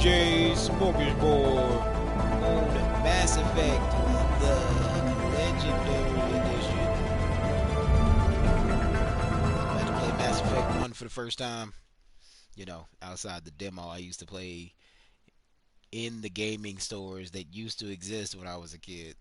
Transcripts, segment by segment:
DJ's Smorgasbord on Mass Effect, the Legendary Edition. I'm about to play Mass Effect 1 for the first time. You know, outside the demo I used to play in the gaming stores that used to exist when I was a kid.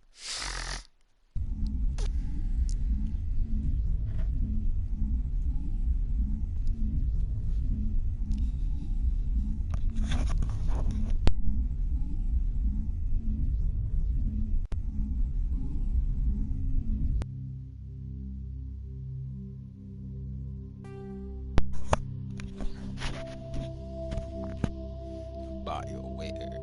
BioWare.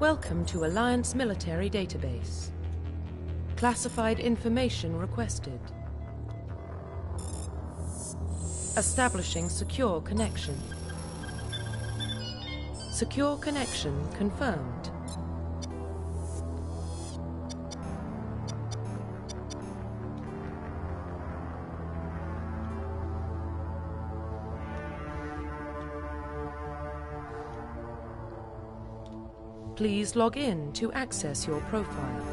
Welcome to Alliance Military Database. Classified information requested. Establishing secure connection. Secure connection confirmed. Please log in to access your profile.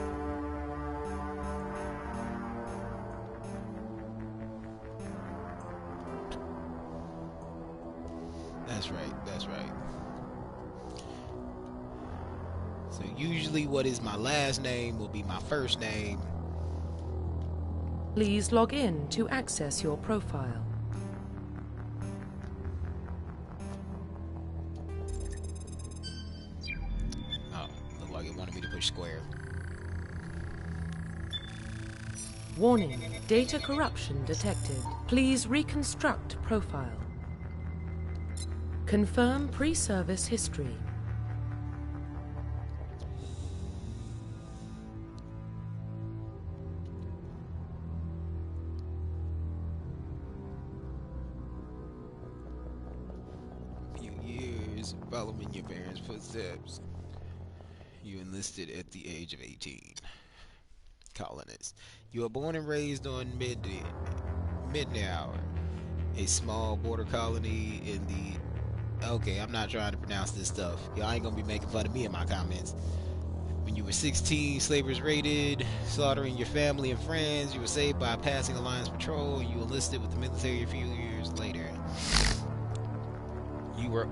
That's right, that's right. So usually what is my last name will be my first name. Please log in to access your profile. Oh, looked like it wanted me to push square. Warning, data corruption detected. Please reconstruct profile. Confirm pre-service history. Few years following your parents' footsteps, you enlisted at the age of 18. Colonist. You were born and raised on midday hour, a small border colony in the. Okay, I'm not trying to pronounce this stuff. Y'all ain't gonna be making fun of me in my comments. When you were 16, slavers raided, slaughtering your family and friends. You were saved by a passing Alliance patrol, and you enlisted with the military a few years later. You were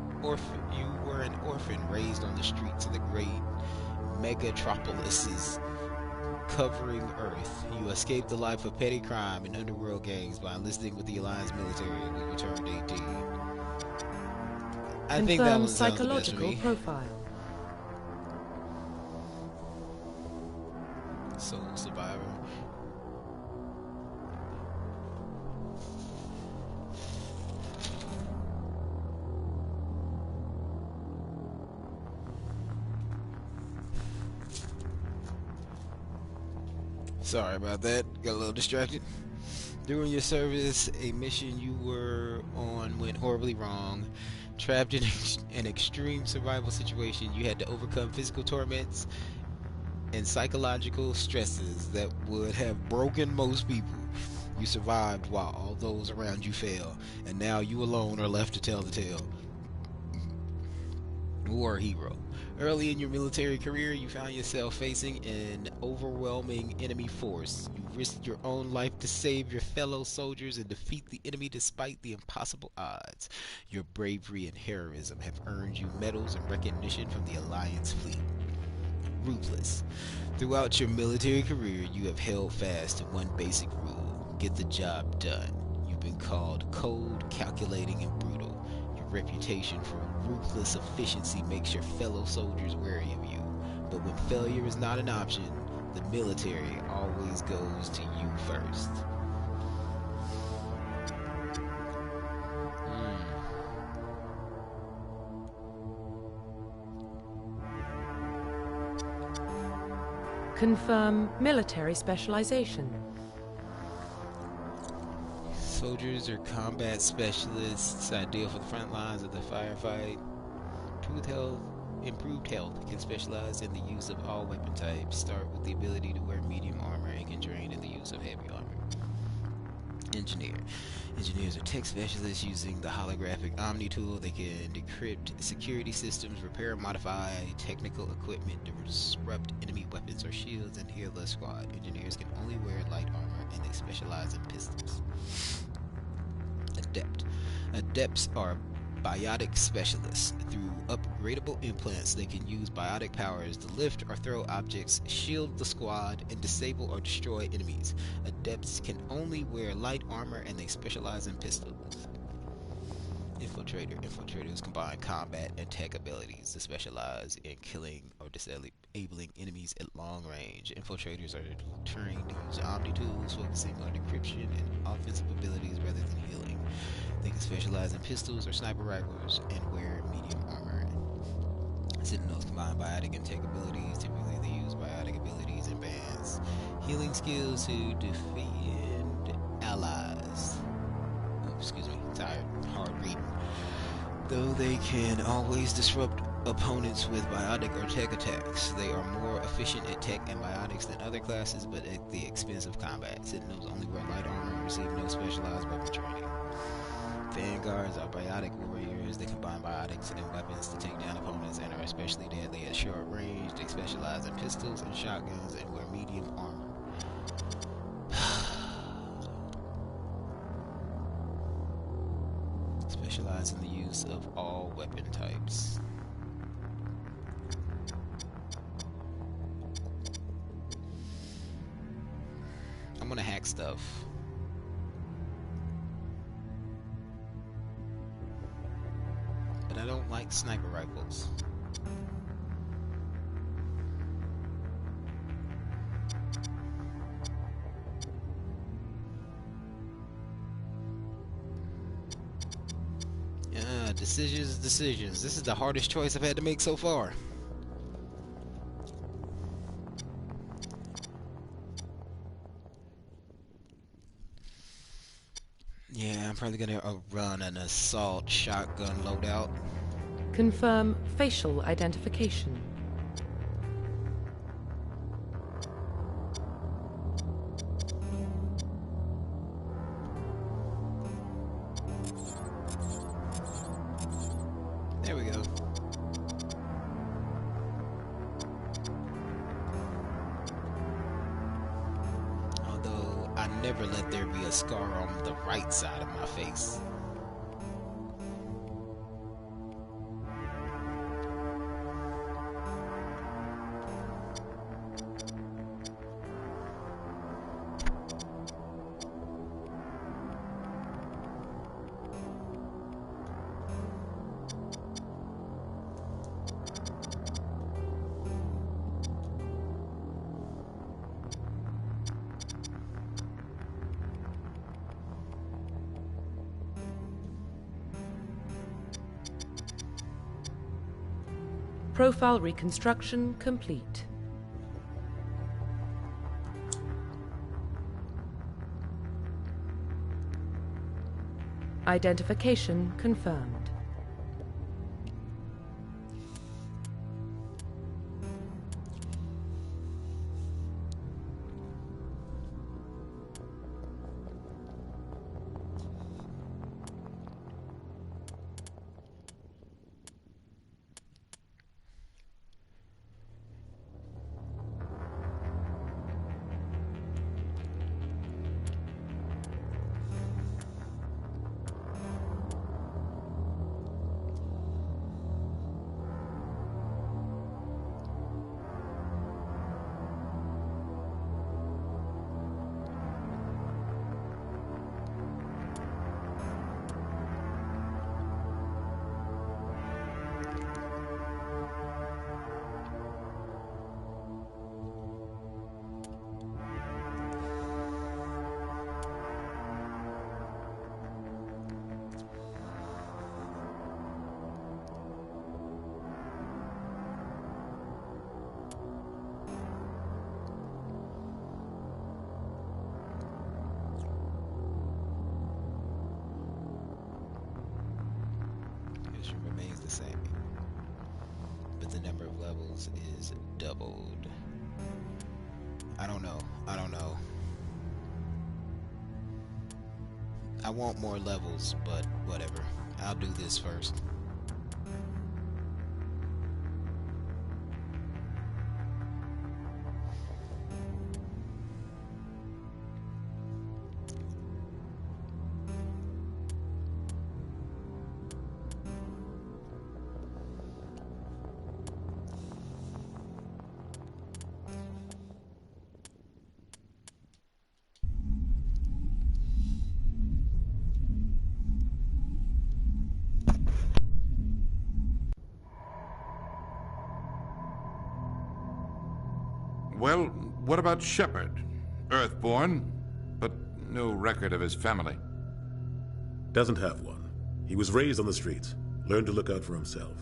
an orphan raised on the streets of the great megatropolises covering Earth. You escaped the life of petty crime and underworld gangs by enlisting with the Alliance military when you turned 18. I think that Confirm one sounds the best for psychological me. profile. Soul Survivor. Sorry about that. Got a little distracted. During your service, a mission you were on went horribly wrong. Trapped in an extreme survival situation, you had to overcome physical torments and psychological stresses that would have broken most people. You survived while all those around you fell, and now you alone are left to tell the tale. War hero. Early in your military career, you found yourself facing an overwhelming enemy force. You risked your own life to save your fellow soldiers and defeat the enemy despite the impossible odds. Your bravery and heroism have earned you medals and recognition from the Alliance fleet. Ruthless. Throughout your military career, you have held fast to one basic rule: get the job done. You've been called cold, calculating, and brutal. Your reputation for ruthless efficiency makes your fellow soldiers wary of you. But when failure is not an option, the military always goes to you first. Confirm military specialization. Soldiers are combat specialists, ideal for the front lines of the firefight. Truth, health, Improved health can specialize in the use of all weapon types. Start with the ability to wear medium armor and can train in the use of heavy armor. Engineer. Engineers are tech specialists using the holographic Omni tool. They can decrypt security systems, repair and modify technical equipment to disrupt enemy weapons or shields, and heal their squad. Engineers can only wear light armor and they specialize in pistols. Adept. Adepts are biotic specialists. Through upgradable implants, they can use biotic powers to lift or throw objects, shield the squad, and disable or destroy enemies. Adepts can only wear light armor and they specialize in pistols. Infiltrator. Infiltrators combine combat and tech abilities to specialize in killing or disabling enemies at long range. Infiltrators are trained to use Omni tools, focusing on decryption and offensive abilities rather than healing. They can specialize in pistols or sniper rifles and wear medium armor. Sentinels combine biotic and tech abilities. Typically, they use biotic abilities in bands. Healing skills to defend allies. Oh, excuse me, tired, hard reading. Though they can always disrupt opponents with biotic or tech attacks, they are more efficient at tech and biotics than other classes, but at the expense of combat. Sentinels only wear light armor and receive no specialized weapon training. Vanguards are biotic warriors. They combine biotics and weapons to take down opponents and are especially deadly at short range. They specialize in pistols and shotguns and wear medium armor. Specialize in the use of all weapon types. I'm gonna hack stuff. But I don't like sniper rifles. Decisions. This is the hardest choice I've had to make so far. Yeah, I'm probably gonna run an assault shotgun loadout. Confirm facial identification. There we go. Although I never let there be a scar on the right side of my face. Profile reconstruction complete. Identification confirmed. the number of levels is doubled. I don't know. I don't know. I want more levels, but whatever. I'll do this first. Well, what about Shepard? Earthborn, but no record of his family. Doesn't have one. He was raised on the streets. Learned to look out for himself.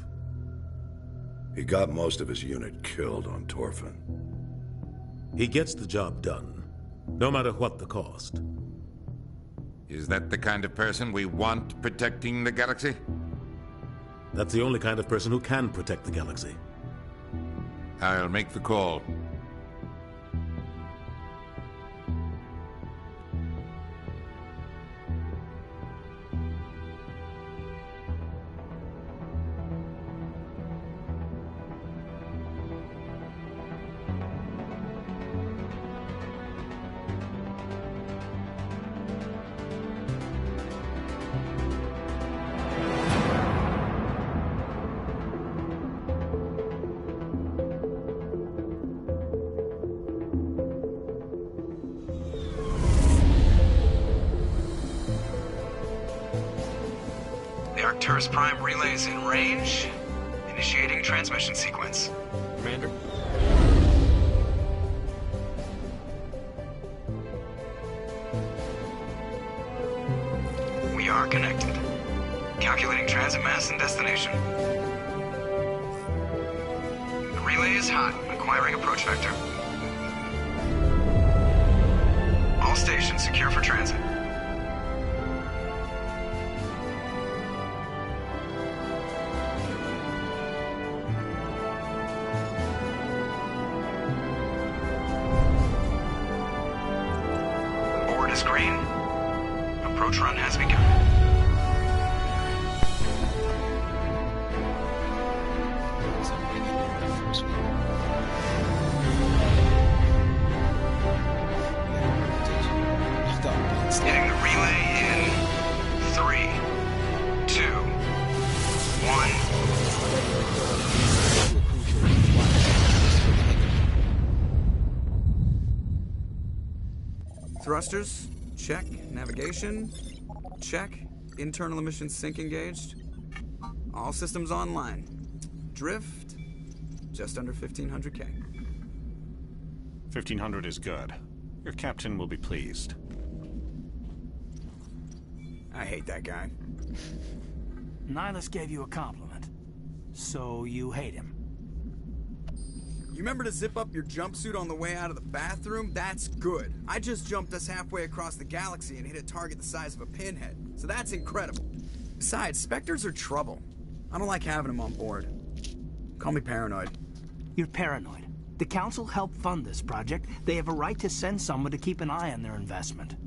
He got most of his unit killed on Torfin. He gets the job done, no matter what the cost. Is that the kind of person we want protecting the galaxy? That's the only kind of person who can protect the galaxy. I'll make the call. The Arcturus Prime relay's in range. Initiating transmission sequence. Commander? We are connected. Calculating transit mass and destination. The relay is hot. Acquiring approach vector. All stations secure for transit. Board is green. Approach run has begun. So I'm bringing in the first one. Yeah, rotation. Just stop being slow. Hitting the relay in 3, 2, 1. Do a crucial flight just for the heck of it. Thrusters, check. Navigation, check. Internal emission sync engaged. All systems online. Drift, just under 1500K. 1500 is good. Your captain will be pleased. I hate that guy. Nihilus gave you a compliment. So you hate him. You remember to zip up your jumpsuit on the way out of the bathroom? That's good. I just jumped us halfway across the galaxy and hit a target the size of a pinhead. So that's incredible. Besides, Spectres are trouble. I don't like having them on board. Call me paranoid. You're paranoid. The Council helped fund this project. They have a right to send someone to keep an eye on their investment.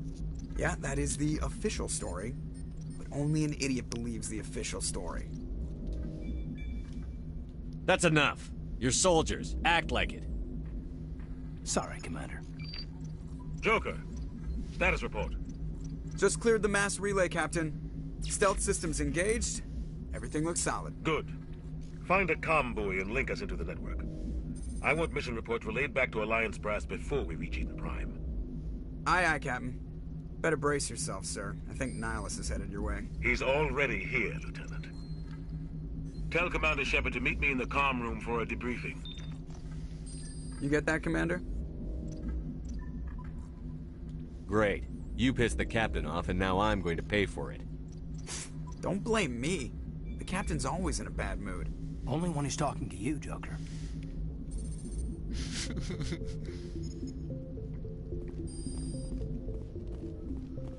Yeah, that is the official story. But only an idiot believes the official story. That's enough. You're soldiers. Act like it. Sorry, Commander. Joker, status report. Just cleared the mass relay, Captain. Stealth systems engaged. Everything looks solid. Good. Find a comm buoy and link us into the network. I want mission reports relayed back to Alliance Brass before we reach Eden Prime. Aye, aye, Captain. Better brace yourself, sir. I think Nihilus is headed your way. He's already here, Lieutenant. Tell Commander Shepard to meet me in the comm room for a debriefing. You get that, Commander? Great. You pissed the captain off, and now I'm going to pay for it. Don't blame me. The captain's always in a bad mood. Only when he's talking to you, Joker.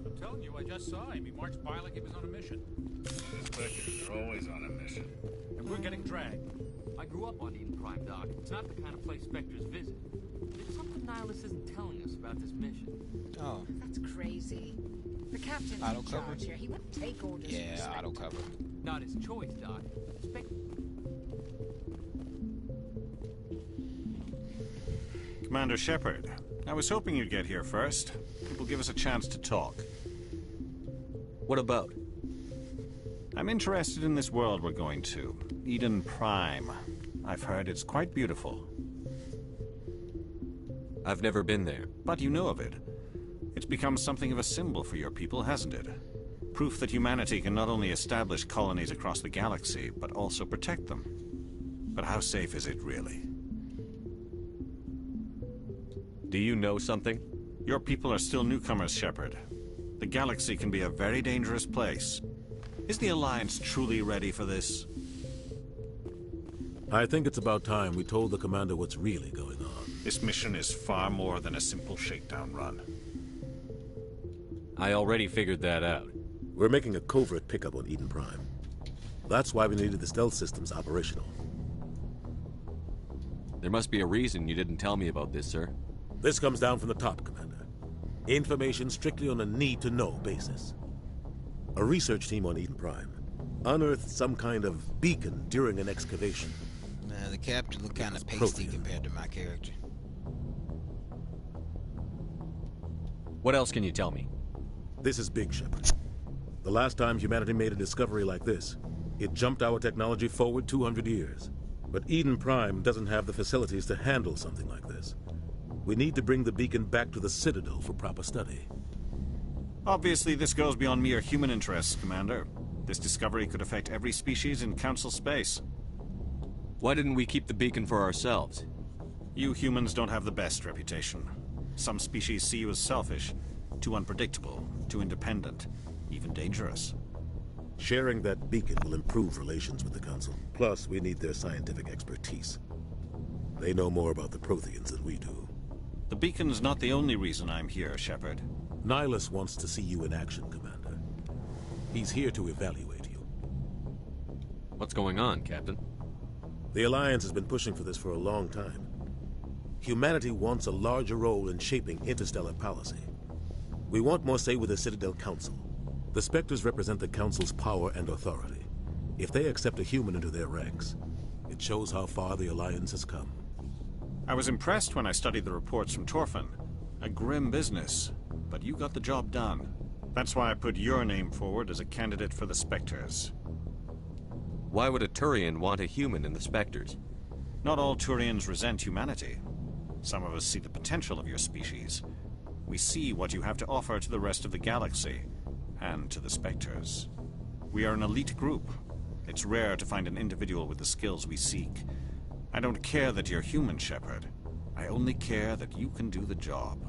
I'm telling you, I just saw him. He marched by like he was on a mission. Spectres are always on a mission. And we're getting dragged. I grew up on Eden Prime, Doc. It's not the kind of place Spectres visit. There's something Nihilus isn't telling us about this mission. Oh. That's crazy. The captain's Auto in cover? charge here. He wouldn't take orders from Yeah, Spectre. auto cover. Not his choice, Doc. Commander Shepard, I was hoping you'd get here first. It will give us a chance to talk. What about? I'm interested in this world we're going to, Eden Prime. I've heard it's quite beautiful. I've never been there. But you know of it. It's become something of a symbol for your people, hasn't it? Proof that humanity can not only establish colonies across the galaxy, but also protect them. But how safe is it, really? Do you know something? Your people are still newcomers, Shepard. The galaxy can be a very dangerous place. Is the Alliance truly ready for this? I think it's about time we told the commander what's really going on. This mission is far more than a simple shakedown run. I already figured that out. We're making a covert pickup on Eden Prime. That's why we needed the stealth systems operational. There must be a reason you didn't tell me about this, sir. This comes down from the top, Commander. Information strictly on a need-to-know basis. A research team on Eden Prime unearthed some kind of beacon during an excavation. Nah, the captain looked kind of pasty compared to my character. What else can you tell me? This is big, Shepard. The last time humanity made a discovery like this, it jumped our technology forward 200 years. But Eden Prime doesn't have the facilities to handle something like this. We need to bring the beacon back to the Citadel for proper study. Obviously, this goes beyond mere human interests, Commander. This discovery could affect every species in Council space. Why didn't we keep the beacon for ourselves? You humans don't have the best reputation. Some species see you as selfish, too unpredictable, too independent, even dangerous. Sharing that beacon will improve relations with the Council. Plus, we need their scientific expertise. They know more about the Protheans than we do. The beacon's not the only reason I'm here, Shepard. Nihilus wants to see you in action, Commander. He's here to evaluate you. What's going on, Captain? The Alliance has been pushing for this for a long time. Humanity wants a larger role in shaping interstellar policy. We want more say with the Citadel Council. The Spectres represent the Council's power and authority. If they accept a human into their ranks, it shows how far the Alliance has come. I was impressed when I studied the reports from Torfin. A grim business, but you got the job done. That's why I put your name forward as a candidate for the Spectres. Why would a Turian want a human in the Spectres? Not all Turians resent humanity. Some of us see the potential of your species. We see what you have to offer to the rest of the galaxy, and to the Spectres. We are an elite group. It's rare to find an individual with the skills we seek. I don't care that you're human, Shepard. I only care that you can do the job.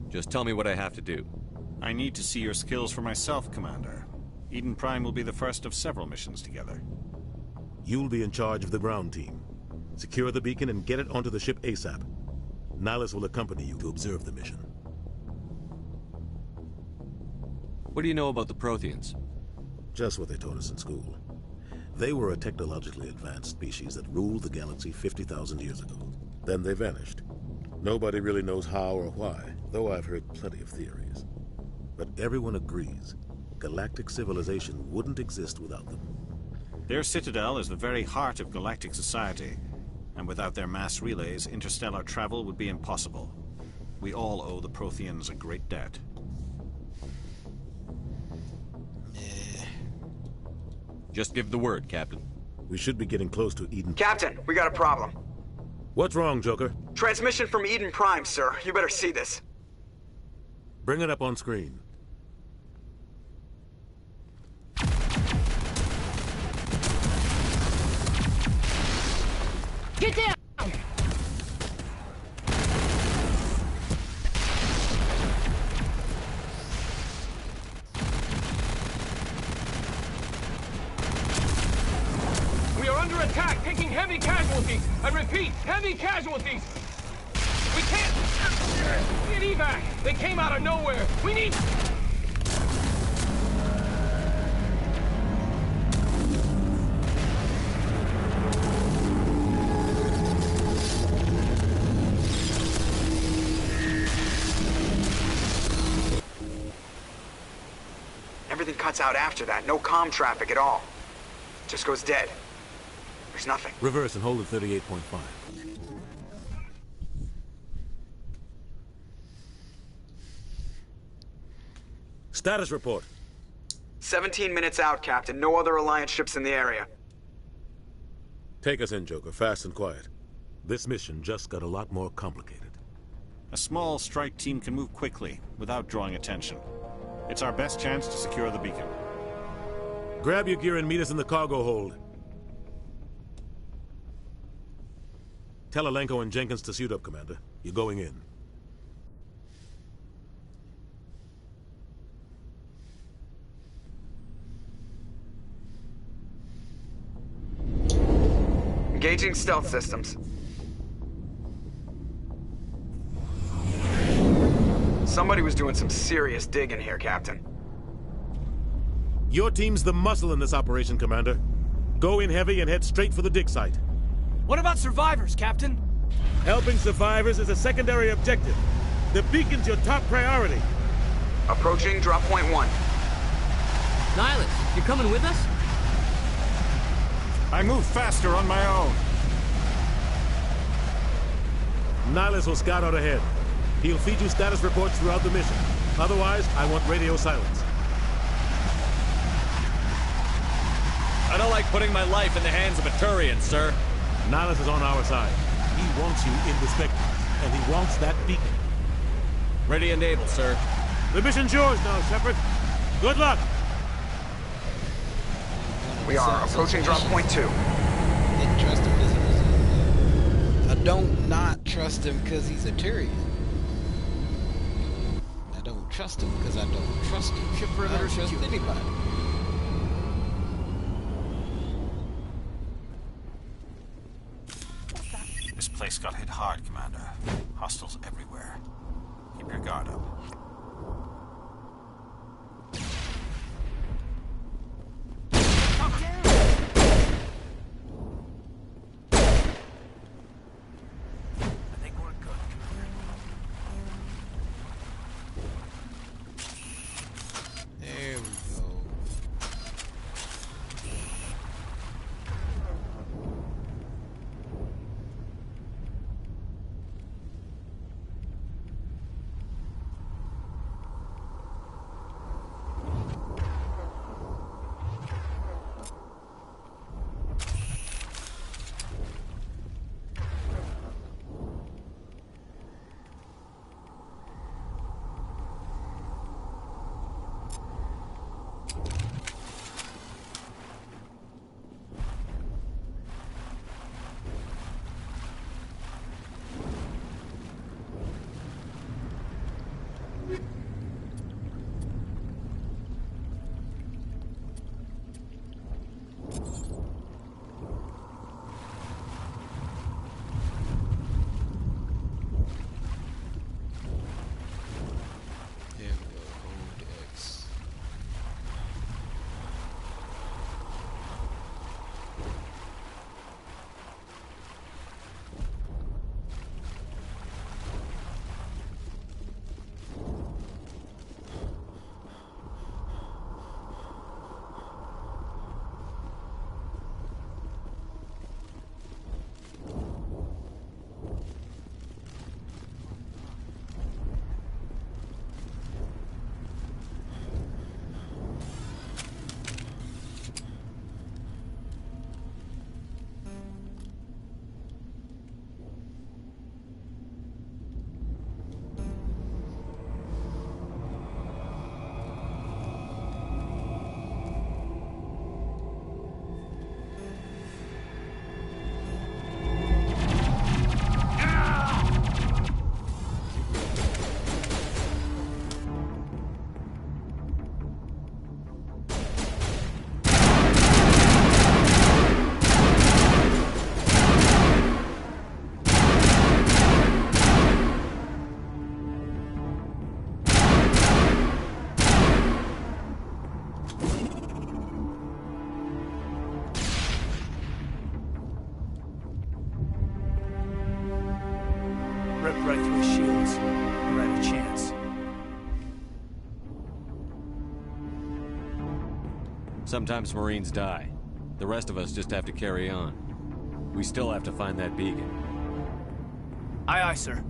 Just tell me what I have to do. I need to see your skills for myself, Commander. Eden Prime will be the first of several missions together. You'll be in charge of the ground team. Secure the beacon and get it onto the ship ASAP. Nihilus will accompany you to observe the mission. What do you know about the Protheans? Just what they taught us in school. They were a technologically advanced species that ruled the galaxy 50,000 years ago. Then they vanished. Nobody really knows how or why, though I've heard plenty of theories. But everyone agrees, galactic civilization wouldn't exist without them. Their citadel is the very heart of galactic society, and without their mass relays, interstellar travel would be impossible. We all owe the Protheans a great debt. Just give the word, Captain. We should be getting close to Eden. Captain, we got a problem. What's wrong, Joker? Transmission from Eden Prime, sir. You better see this. Bring it up on screen. Get down! We are under attack, taking heavy casualties. I repeat, heavy casualties. We can't get evac. They came out of nowhere. We need... cuts out after that. No comm traffic at all. Just goes dead. There's nothing. Reverse and hold at 38.5. Status report. 17 minutes out, Captain. No other Alliance ships in the area. Take us in, Joker, fast and quiet. This mission just got a lot more complicated. A small strike team can move quickly, without drawing attention. It's our best chance to secure the beacon. Grab your gear and meet us in the cargo hold. Tell Alenko and Jenkins to suit up, Commander. You're going in. Engaging stealth systems. Somebody was doing some serious digging here, Captain. Your team's the muscle in this operation, Commander. Go in heavy and head straight for the dig site. What about survivors, Captain? Helping survivors is a secondary objective. The beacon's your top priority. Approaching drop point 1. Nihilus, you coming with us? I move faster on my own. Nihilus will scout out ahead. He'll feed you status reports throughout the mission. Otherwise, I want radio silence. I don't like putting my life in the hands of a Turian, sir. Nihilus is on our side. He wants you in the Spectres, and he wants that beacon. Ready and able, sir. The mission's yours now, Shepard. Good luck! We are approaching drop point 2. Didn't trust him because he was I don't not trust him because he's a Turian. I don't trust him because I don't trust him. Ship I perimeter don't trust secure. anybody. This place got hit hard, Commander. Hostiles everywhere. Keep your guard up. There we go. Ripped right through his shields. We're at a chance. Sometimes Marines die. The rest of us just have to carry on. We still have to find that beacon. Aye, aye, sir.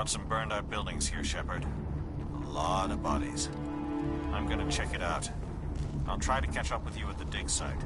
Some burned out buildings here, Shepard. A lot of bodies. I'm gonna check it out. I'll try to catch up with you at the dig site.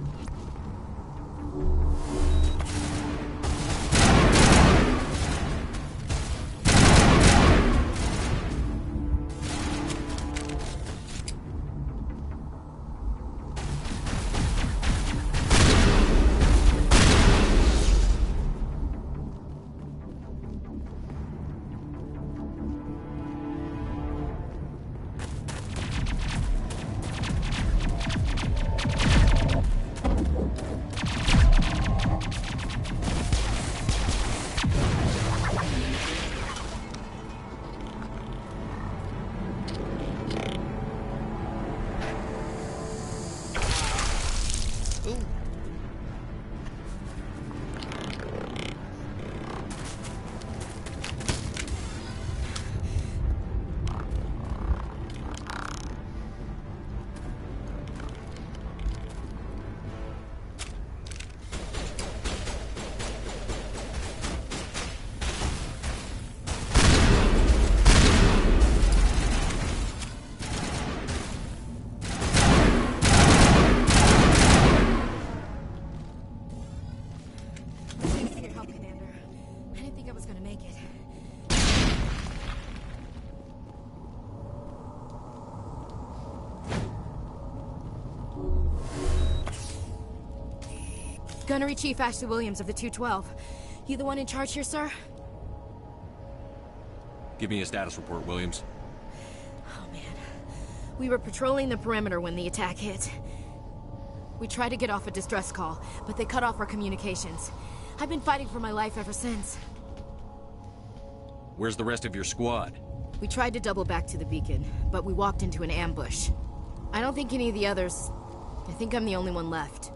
Gunnery Chief Ashley Williams of the 212. You the one in charge here, sir? Give me a status report, Williams. Oh, man. We were patrolling the perimeter when the attack hit. We tried to get off a distress call, but they cut off our communications. I've been fighting for my life ever since. Where's the rest of your squad? We tried to double back to the beacon, but we walked into an ambush. I don't think any of the others... I think I'm the only one left.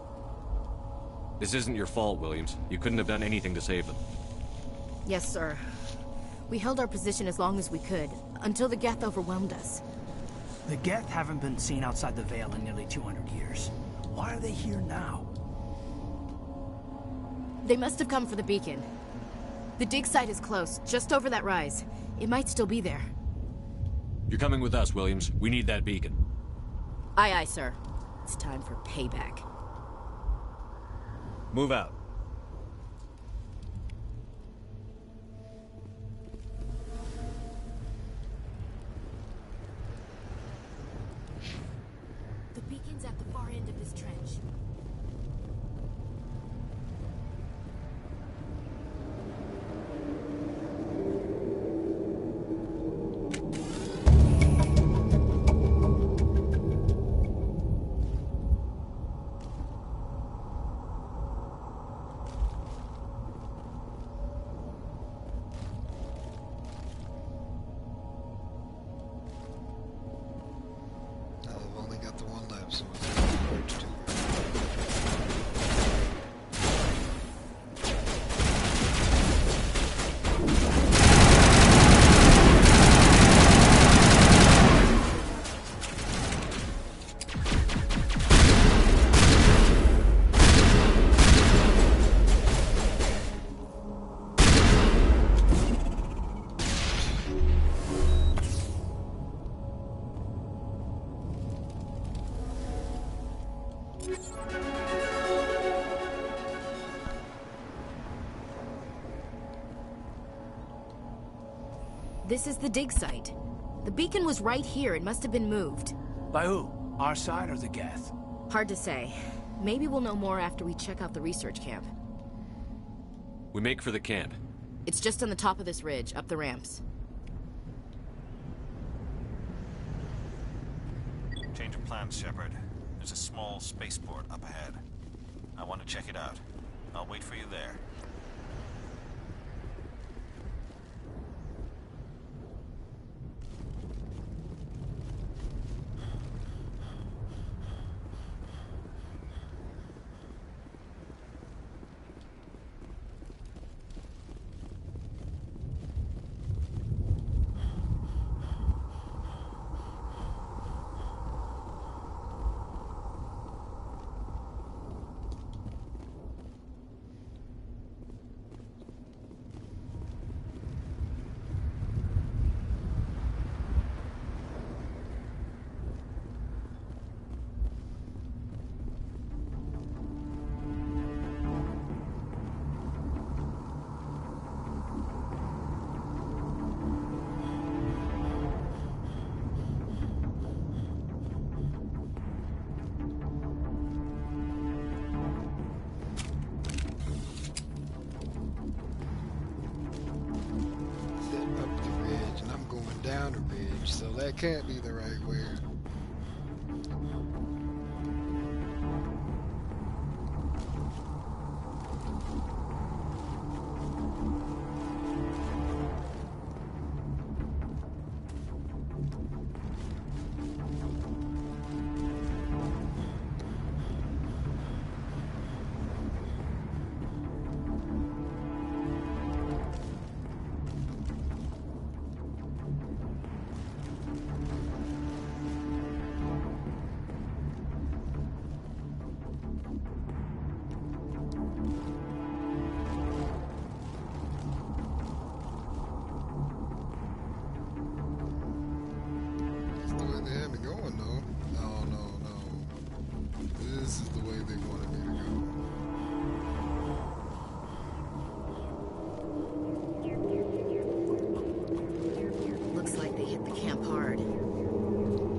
This isn't your fault, Williams. You couldn't have done anything to save them. Yes, sir. We held our position as long as we could, until the Geth overwhelmed us. The Geth haven't been seen outside the Veil in nearly 200 years. Why are they here now? They must have come for the beacon. The dig site is close, just over that rise. It might still be there. You're coming with us, Williams. We need that beacon. Aye, aye, sir. It's time for payback. Move out. The beacon's at the far end of this trench. This is the dig site. The beacon was right here. It must have been moved. By who? Our side or the Geth? Hard to say. Maybe we'll know more after we check out the research camp. We make for the camp. It's just on the top of this ridge, up the ramps. Change of plans, Shepard. There's a small spaceport up ahead. I want to check it out. I'll wait for you there. ambush, so that can't be the right way. This is the way they wanted me to go. Looks like they hit the camp hard.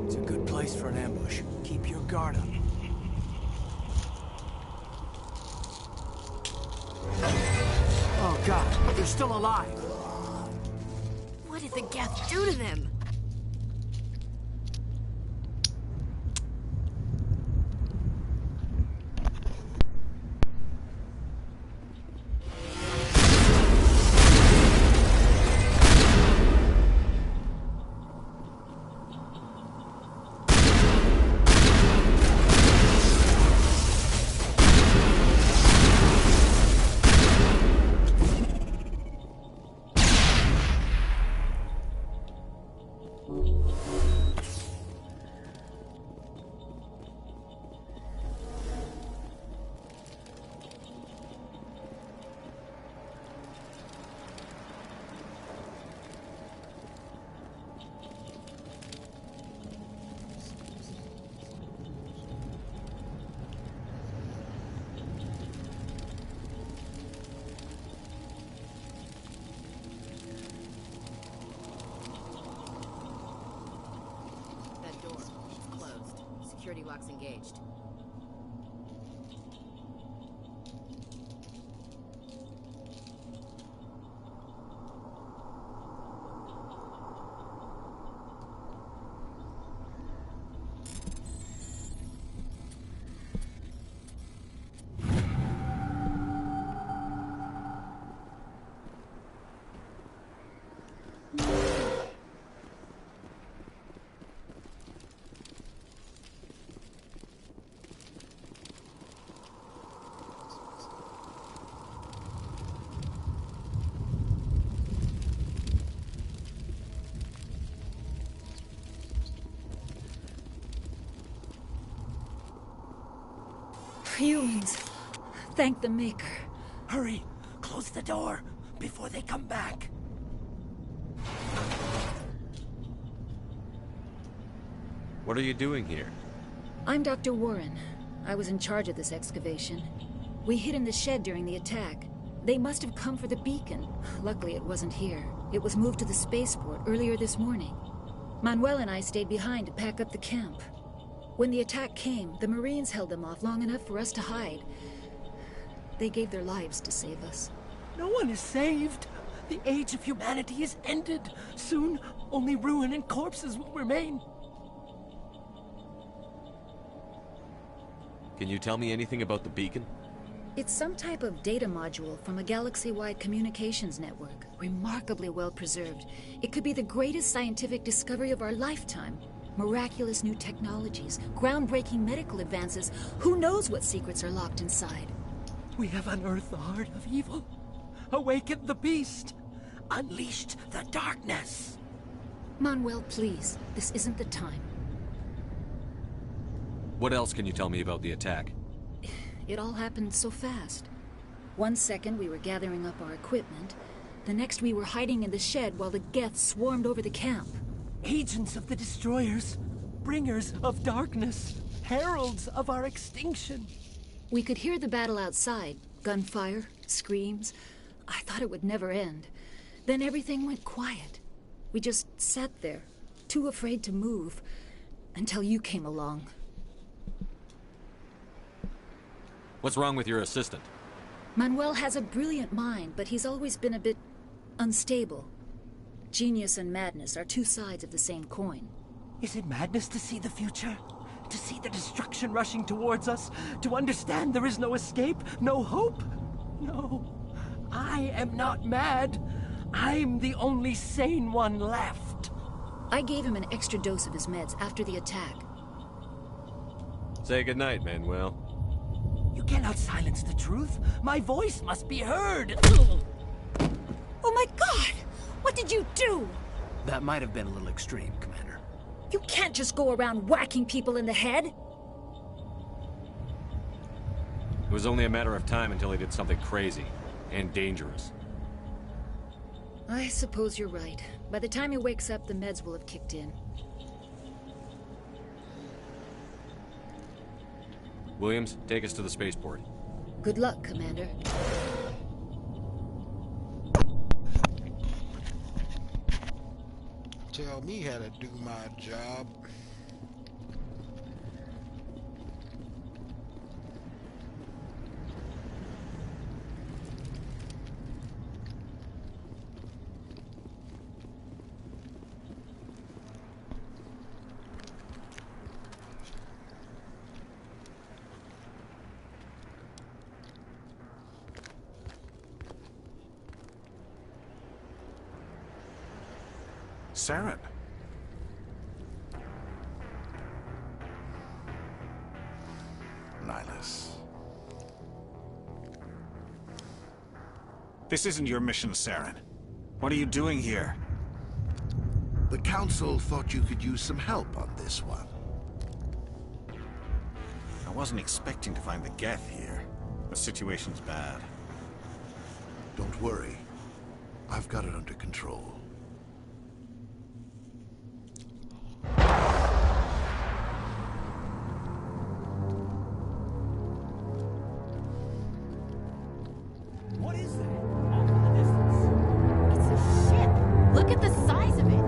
It's a good place for an ambush. Keep your guard up. Oh God, they're still alive. What did the Geth do to them? Security locks engaged. Humans. Thank the Maker. Hurry! Close the door before they come back. What are you doing here? I'm Dr. Warren. I was in charge of this excavation. We hid in the shed during the attack. They must have come for the beacon. Luckily, it wasn't here. It was moved to the spaceport earlier this morning. Manuel and I stayed behind to pack up the camp. When the attack came, the Marines held them off long enough for us to hide. They gave their lives to save us. No one is saved. The age of humanity is ended. Soon, only ruin and corpses will remain. Can you tell me anything about the beacon? It's some type of data module from a galaxy-wide communications network. Remarkably well preserved. It could be the greatest scientific discovery of our lifetime. Miraculous new technologies, groundbreaking medical advances. Who knows what secrets are locked inside? We have unearthed the heart of evil, awakened the beast, unleashed the darkness. Manuel, please. This isn't the time. What else can you tell me about the attack? It all happened so fast. 1 second we were gathering up our equipment. The next we were hiding in the shed while the Geth swarmed over the camp. Agents of the Destroyers, bringers of darkness, heralds of our extinction. We could hear the battle outside. Gunfire, screams. I thought it would never end. Then everything went quiet. We just sat there, too afraid to move, until you came along. What's wrong with your assistant? Manuel has a brilliant mind, but he's always been a bit unstable. Genius and madness are two sides of the same coin. Is it madness to see the future? To see the destruction rushing towards us? To understand there is no escape? No hope? No. I am not mad. I'm the only sane one left. I gave him an extra dose of his meds after the attack. Say goodnight, Manuel. You cannot silence the truth. My voice must be heard. Oh my God! What did you do? That might have been a little extreme, Commander. You can't just go around whacking people in the head. It was only a matter of time until he did something crazy and dangerous. I suppose you're right. By the time he wakes up, the meds will have kicked in. Williams, take us to the spaceport. Good luck, Commander. Tell me how to do my job. Saren. Nihlus. This isn't your mission, Saren. What are you doing here? The Council thought you could use some help on this one. I wasn't expecting to find the Geth here. The situation's bad. Don't worry. I've got it under control. What is that? Off in the distance. It's a ship. Look at the size of it.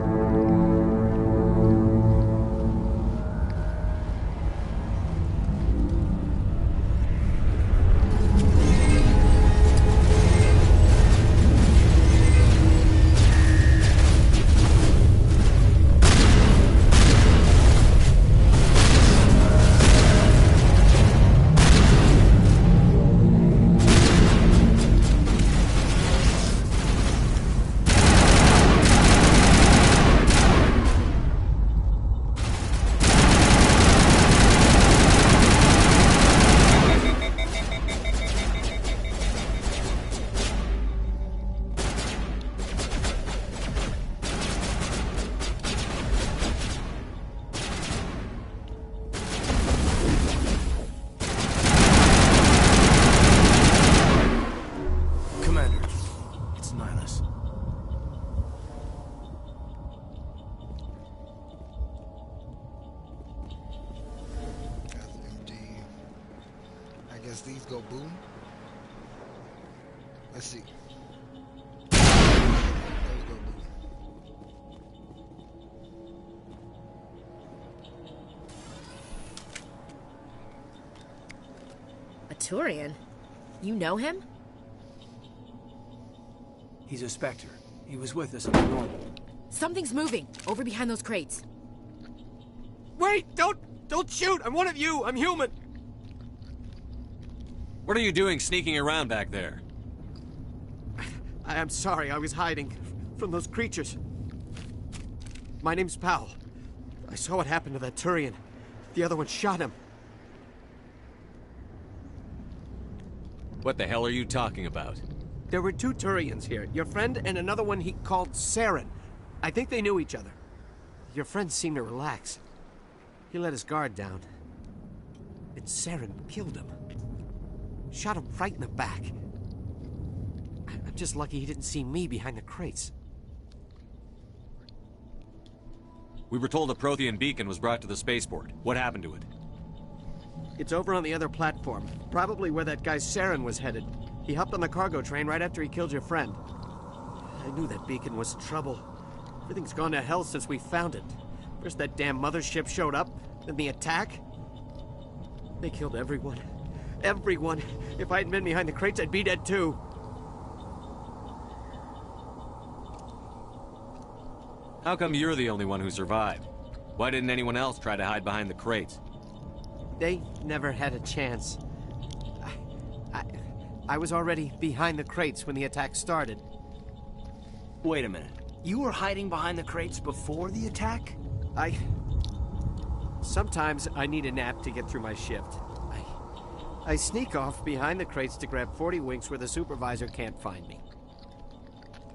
These go boom. Let's see. Those go boom. A Turian? You know him? He's a Spectre. He was with us in the normal. Something's moving over behind those crates. Wait! Don't shoot! I'm one of you! I'm human! What are you doing sneaking around back there? I am sorry, I was hiding from those creatures. My name's Powell. I saw what happened to that Turian. The other one shot him. What the hell are you talking about? There were two Turians here. Your friend and another one he called Saren. I think they knew each other. Your friend seemed to relax. He let his guard down. And Saren killed him. Shot him right in the back. I'm just lucky he didn't see me behind the crates. We were told a Prothean beacon was brought to the spaceport. What happened to it? It's over on the other platform. Probably where that guy Saren was headed. He hopped on the cargo train right after he killed your friend. I knew that beacon was trouble. Everything's gone to hell since we found it. First that damn mothership showed up, then the attack. They killed everyone. Everyone. If I hadn't been behind the crates, I'd be dead too. How come you're the only one who survived? Why didn't anyone else try to hide behind the crates? They never had a chance. I was already behind the crates when the attack started. Wait a minute. You were hiding behind the crates before the attack? Sometimes I need a nap to get through my shift. I sneak off behind the crates to grab 40 winks where the supervisor can't find me.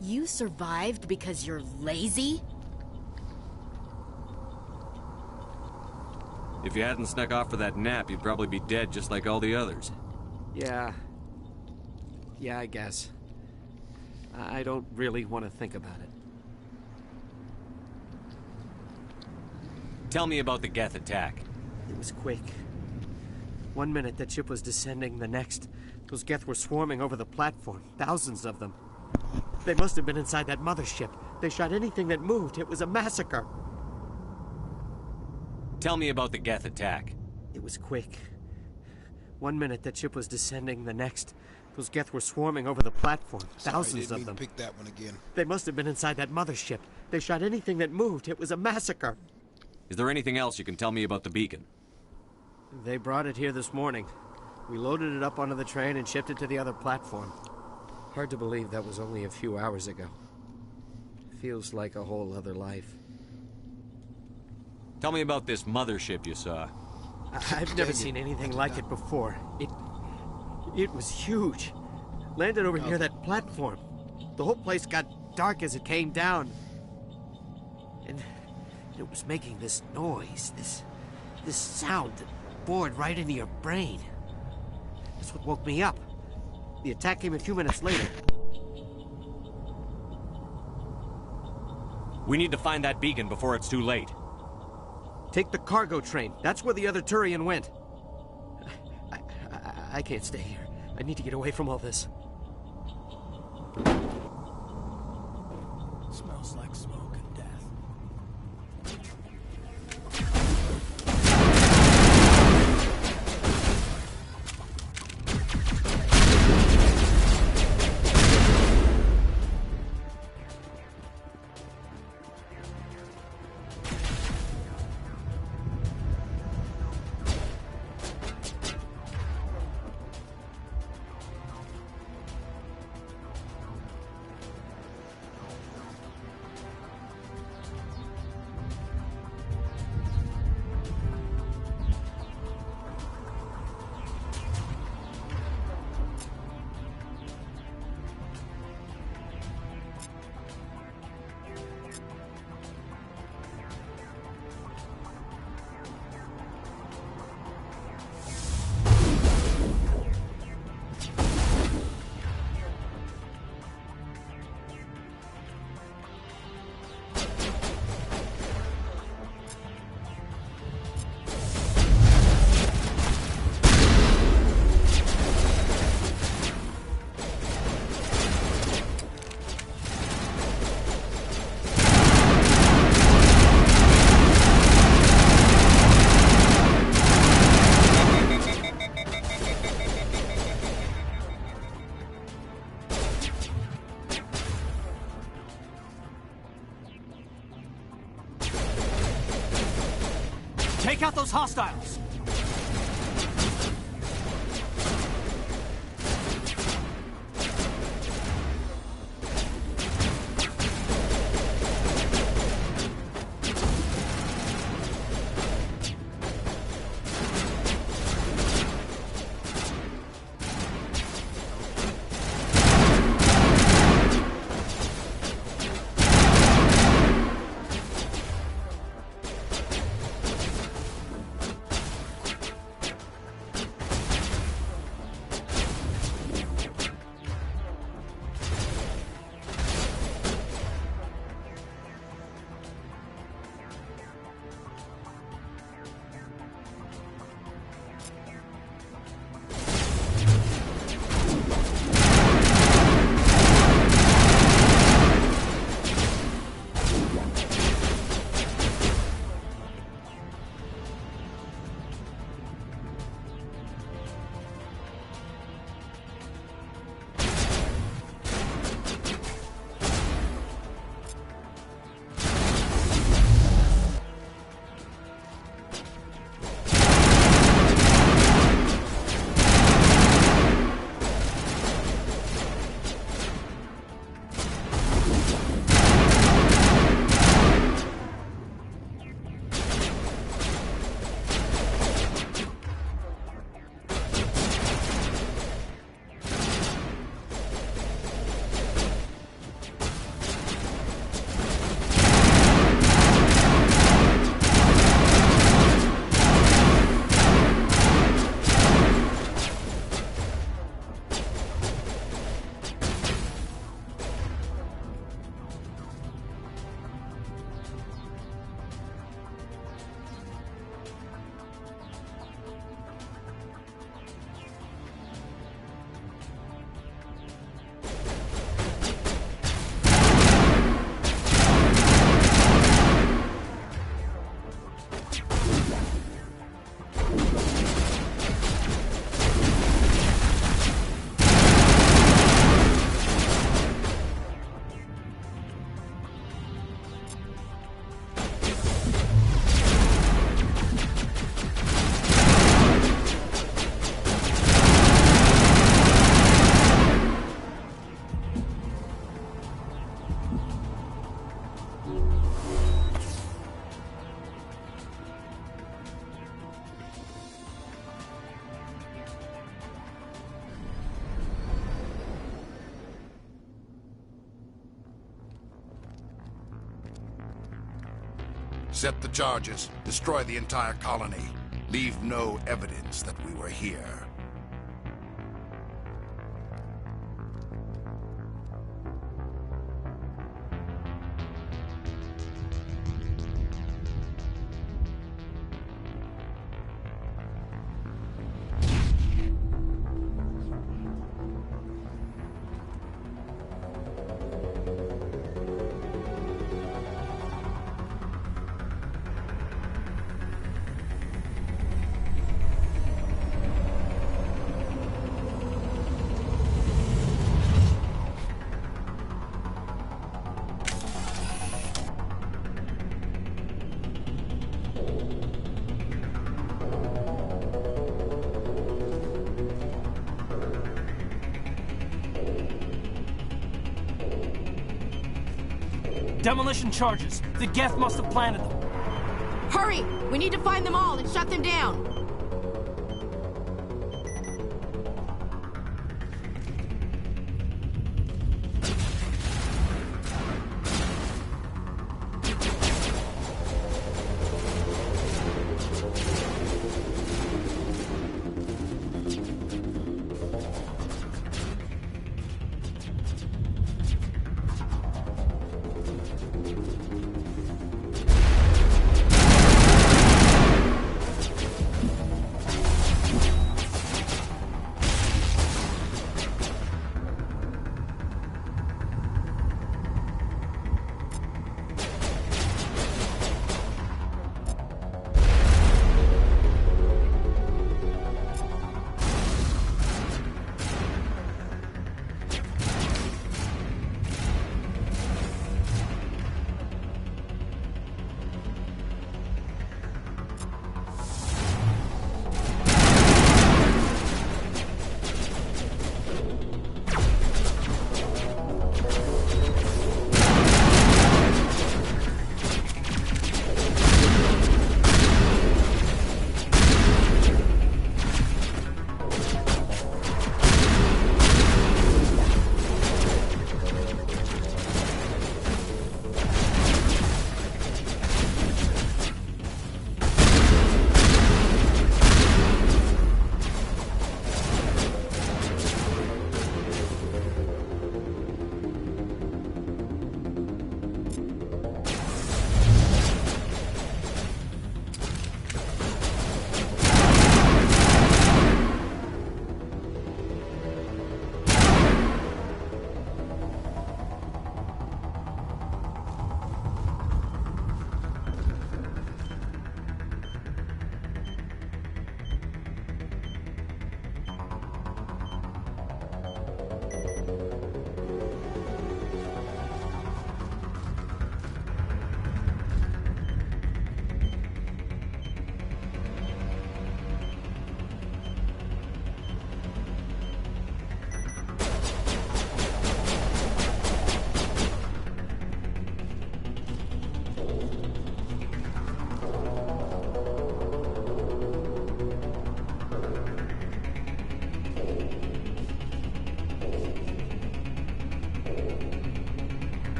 You survived because you're lazy? If you hadn't snuck off for that nap, you'd probably be dead just like all the others. Yeah, I guess. I don't really want to think about it. Tell me about the Geth attack. It was quick. 1 minute the ship was descending, the next, those Geth were swarming over the platform. Thousands of them. They must have been inside that mothership. They shot anything that moved. It was a massacre. Tell me about the Geth attack. It was quick. 1 minute that ship was descending, the next, those Geth were swarming over the platform. Thousands of them. Pick that one again. They must have been inside that mothership. They shot anything that moved. It was a massacre. Is there anything else you can tell me about the beacon? They brought it here this morning. We loaded it up onto the train and shipped it to the other platform. Hard to believe that was only a few hours ago. Feels like a whole other life. Tell me about this mothership you saw. I've never seen anything like it before. It was huge. Landed over near that platform. The whole place got dark as it came down. And it was making this noise, this sound that bored right into your brain. That's what woke me up. The attack came a few minutes later. We need to find that beacon before it's too late. Take the cargo train. That's where the other Turian went. I can't stay here. I need to get away from all this. Smells like smoke and death. Take out those hostiles! Accept the charges. Destroy the entire colony. Leave no evidence that we were here. Demolition charges. The Geth must have planted them. Hurry! We need to find them all and shut them down!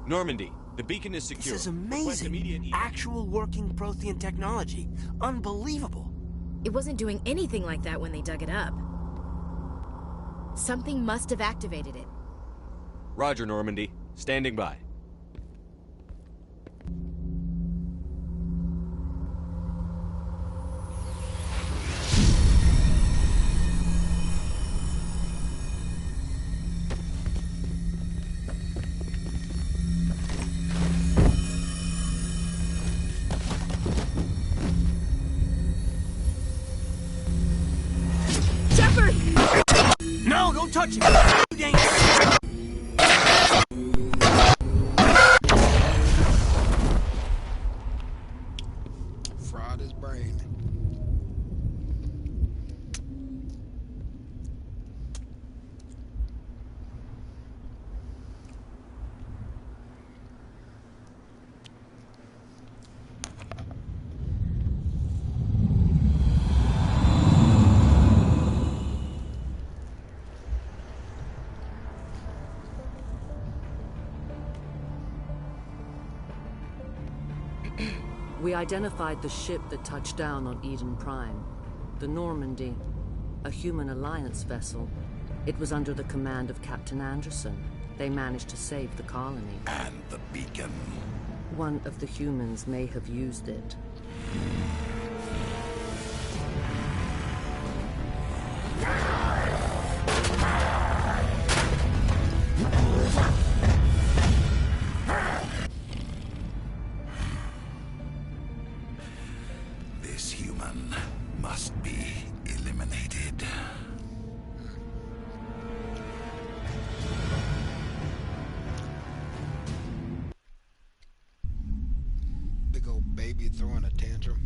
Normandy, the beacon is secure. This is Request immediate amazing. Actual working Prothean technology. Unbelievable. It wasn't doing anything like that when they dug it up. Something must have activated it. Roger, Normandy. Standing by. No, don't touch it! Too dangerous! Fried his brain. We identified the ship that touched down on Eden Prime. The Normandy, a human alliance vessel. It was under the command of Captain Anderson. They managed to save the colony. And the beacon. One of the humans may have used it. This human must be eliminated. Big old baby throwing a tantrum.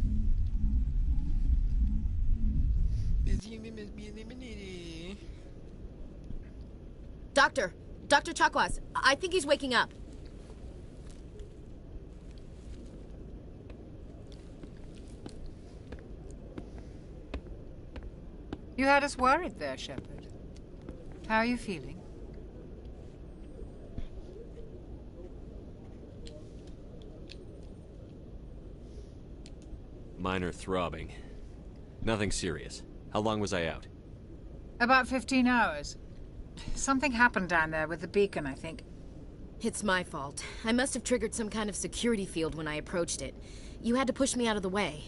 This human must be eliminated. Doctor! Dr. Chakwas, I think he's waking up. You had us worried there, Shepard. How are you feeling? Minor throbbing. Nothing serious. How long was I out? About 15 hours. Something happened down there with the beacon, I think. It's my fault. I must have triggered some kind of security field when I approached it. You had to push me out of the way.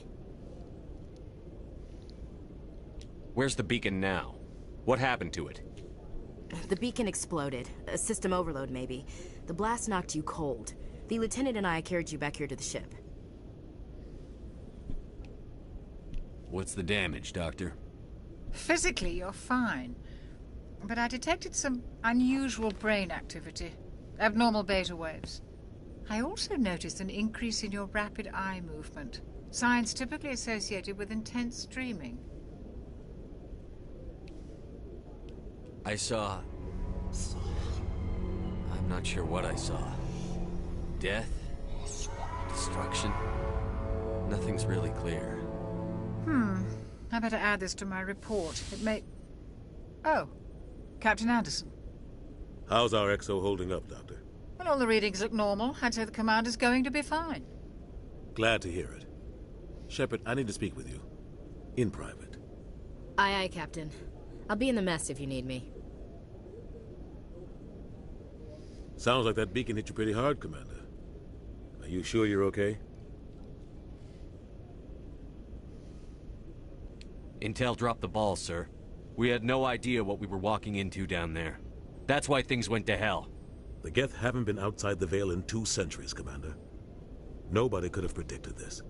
Where's the beacon now? What happened to it? The beacon exploded. A system overload, maybe. The blast knocked you cold. The lieutenant and I carried you back here to the ship. What's the damage, Doctor? Physically, you're fine. But I detected some unusual brain activity. Abnormal beta waves. I also noticed an increase in your rapid eye movement. Signs typically associated with intense dreaming. I saw... I'm not sure what I saw. Death? Destruction? Nothing's really clear. I better add this to my report. It may... Oh. Captain Anderson. How's our XO holding up, Doctor? Well, all the readings look normal. I'd say the commander's going to be fine. Glad to hear it. Shepard, I need to speak with you. In private. Aye, aye, Captain. I'll be in the mess if you need me. Sounds like that beacon hit you pretty hard, Commander. Are you sure you're okay? Intel dropped the ball, sir. We had no idea what we were walking into down there. That's why things went to hell. The Geth haven't been outside the Veil in 2 centuries, Commander. Nobody could have predicted this.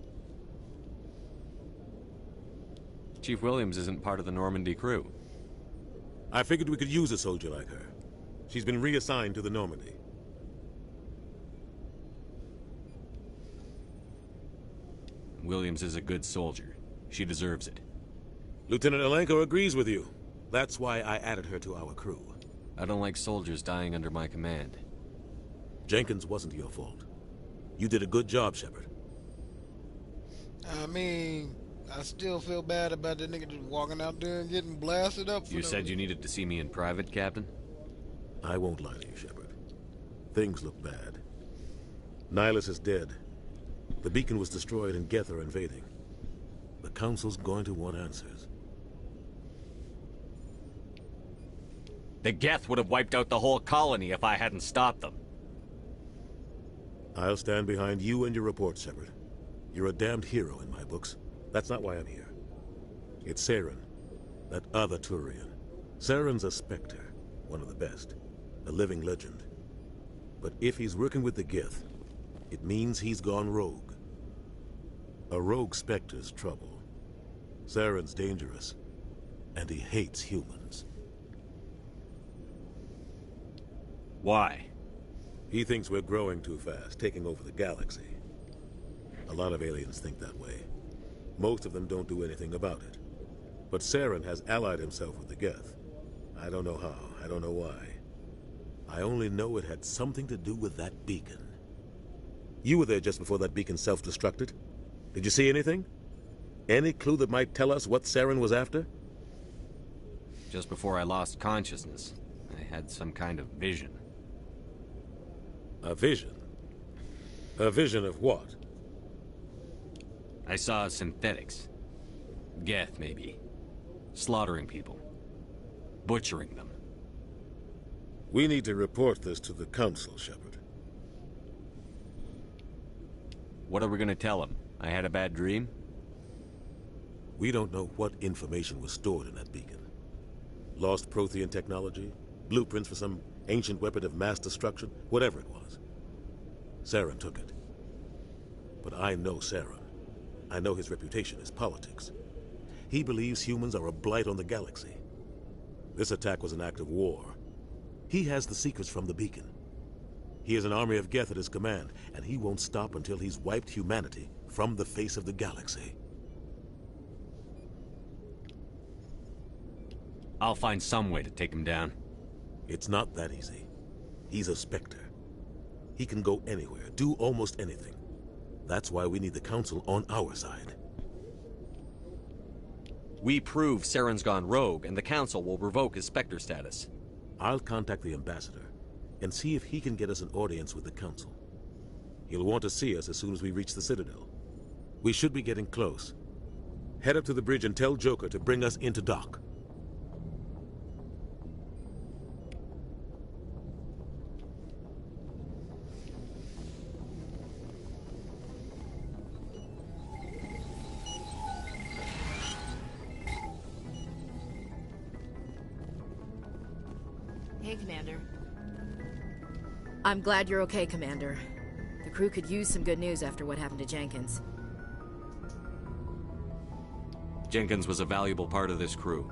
Chief Williams isn't part of the Normandy crew. I figured we could use a soldier like her. She's been reassigned to the Normandy. Williams is a good soldier. She deserves it. Lieutenant Alenko agrees with you. That's why I added her to our crew. I don't like soldiers dying under my command. Jenkins wasn't your fault. You did a good job, Shepard. I mean, I still feel bad about that nigga just walking out there and getting blasted up for You said you needed to see me in private, Captain? I won't lie to you, Shepard. Things look bad. Nihilus is dead. The beacon was destroyed and Geth are invading. The Council's going to want answers. The Geth would have wiped out the whole colony if I hadn't stopped them. I'll stand behind you and your report, Shepard. You're a damned hero in my books. That's not why I'm here. It's Saren, that other Turian. Saren's a Spectre, one of the best, a living legend. But if he's working with the Geth, it means he's gone rogue. A rogue Spectre's trouble. Saren's dangerous, and he hates humans. Why? He thinks we're growing too fast, taking over the galaxy. A lot of aliens think that way. Most of them don't do anything about it. But Saren has allied himself with the Geth. I don't know how, I don't know why. I only know it had something to do with that beacon. You were there just before that beacon self-destructed. Did you see anything? Any clue that might tell us what Saren was after? Just before I lost consciousness, I had some kind of vision. A vision? A vision of what? I saw synthetics. Geth, maybe. Slaughtering people. Butchering them. We need to report this to the Council, Shepard. What are we gonna tell them? I had a bad dream? We don't know what information was stored in that beacon. Lost Prothean technology? Blueprints for some ancient weapon of mass destruction? Whatever it was. Saren took it. But I know Saren. I know his reputation is politics. He believes humans are a blight on the galaxy. This attack was an act of war. He has the secrets from the beacon. He has an army of Geth at his command, and he won't stop until he's wiped humanity from the face of the galaxy. I'll find some way to take him down. It's not that easy. He's a Spectre. He can go anywhere, do almost anything. That's why we need the Council on our side. We prove Saren's gone rogue, and the Council will revoke his Spectre status. I'll contact the Ambassador and see if he can get us an audience with the Council. He'll want to see us as soon as we reach the Citadel. We should be getting close. Head up to the bridge and tell Joker to bring us into dock. Hey, Commander. I'm glad you're okay, Commander. The crew could use some good news after what happened to Jenkins. Jenkins was a valuable part of this crew.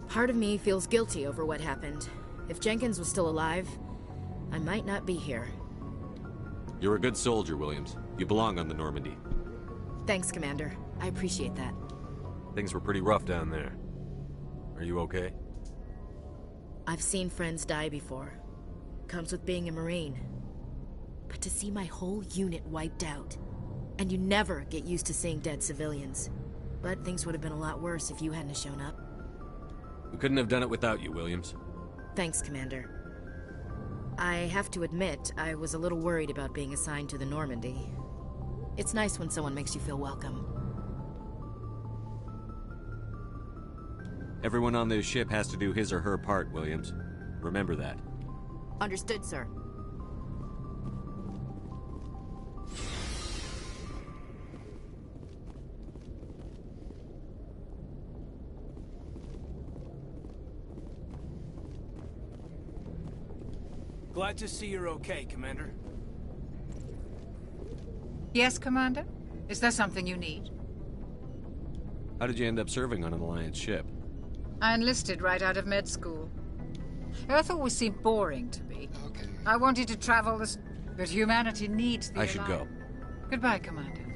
Part of me feels guilty over what happened. If Jenkins was still alive, I might not be here. You're a good soldier, Williams. You belong on the Normandy. Thanks, Commander. I appreciate that. Things were pretty rough down there. Are you okay? I've seen friends die before. Comes with being a Marine. But to see my whole unit wiped out, and you never get used to seeing dead civilians. But things would have been a lot worse if you hadn't shown up. We couldn't have done it without you, Williams. Thanks, Commander. I have to admit, I was a little worried about being assigned to the Normandy. It's nice when someone makes you feel welcome. Everyone on this ship has to do his or her part, Williams. Remember that. Understood, sir. Glad to see you're okay, Commander. Yes, Commander? Is there something you need? How did you end up serving on an Alliance ship? I enlisted right out of med school. Earth always seemed boring to me. Okay. I wanted to travel this, but humanity needs the I should go. Goodbye, Commander.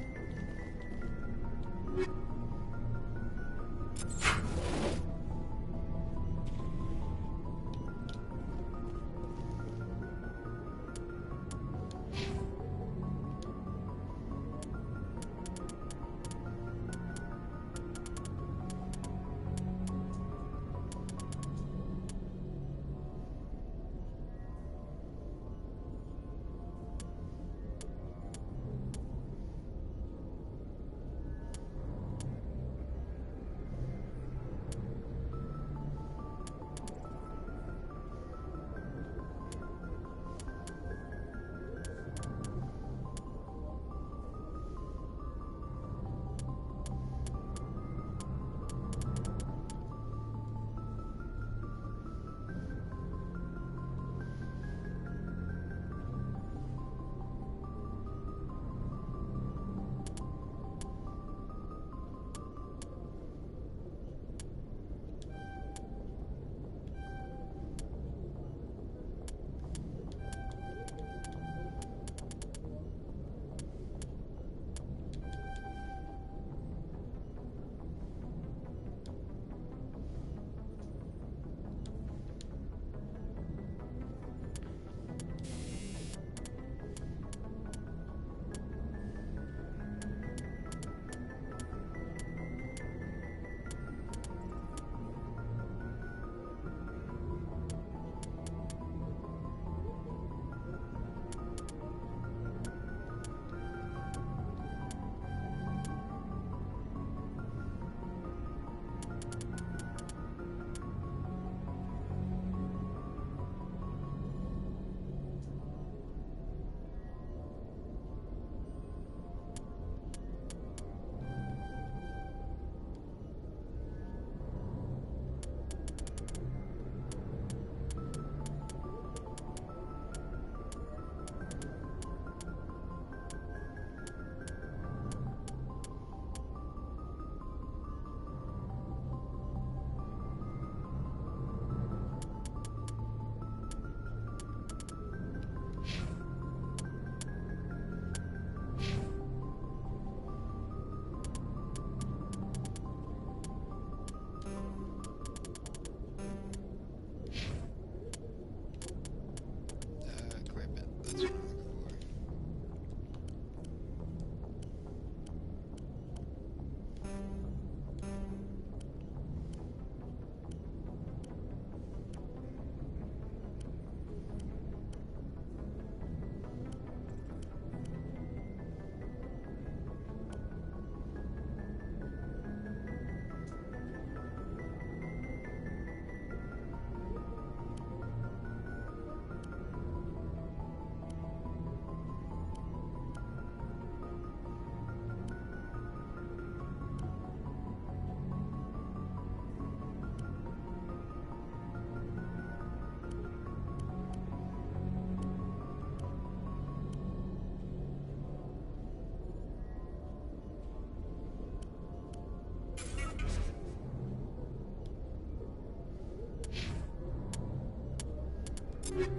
Because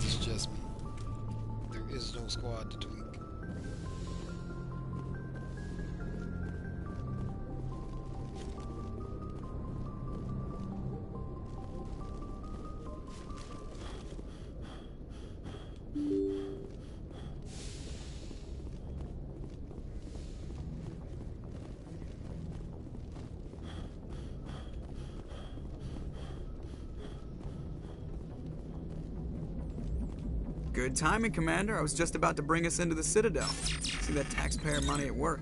it's just me. There is no squad to tweak. Good timing, Commander. I was just about to bring us into the Citadel. See that taxpayer money at work.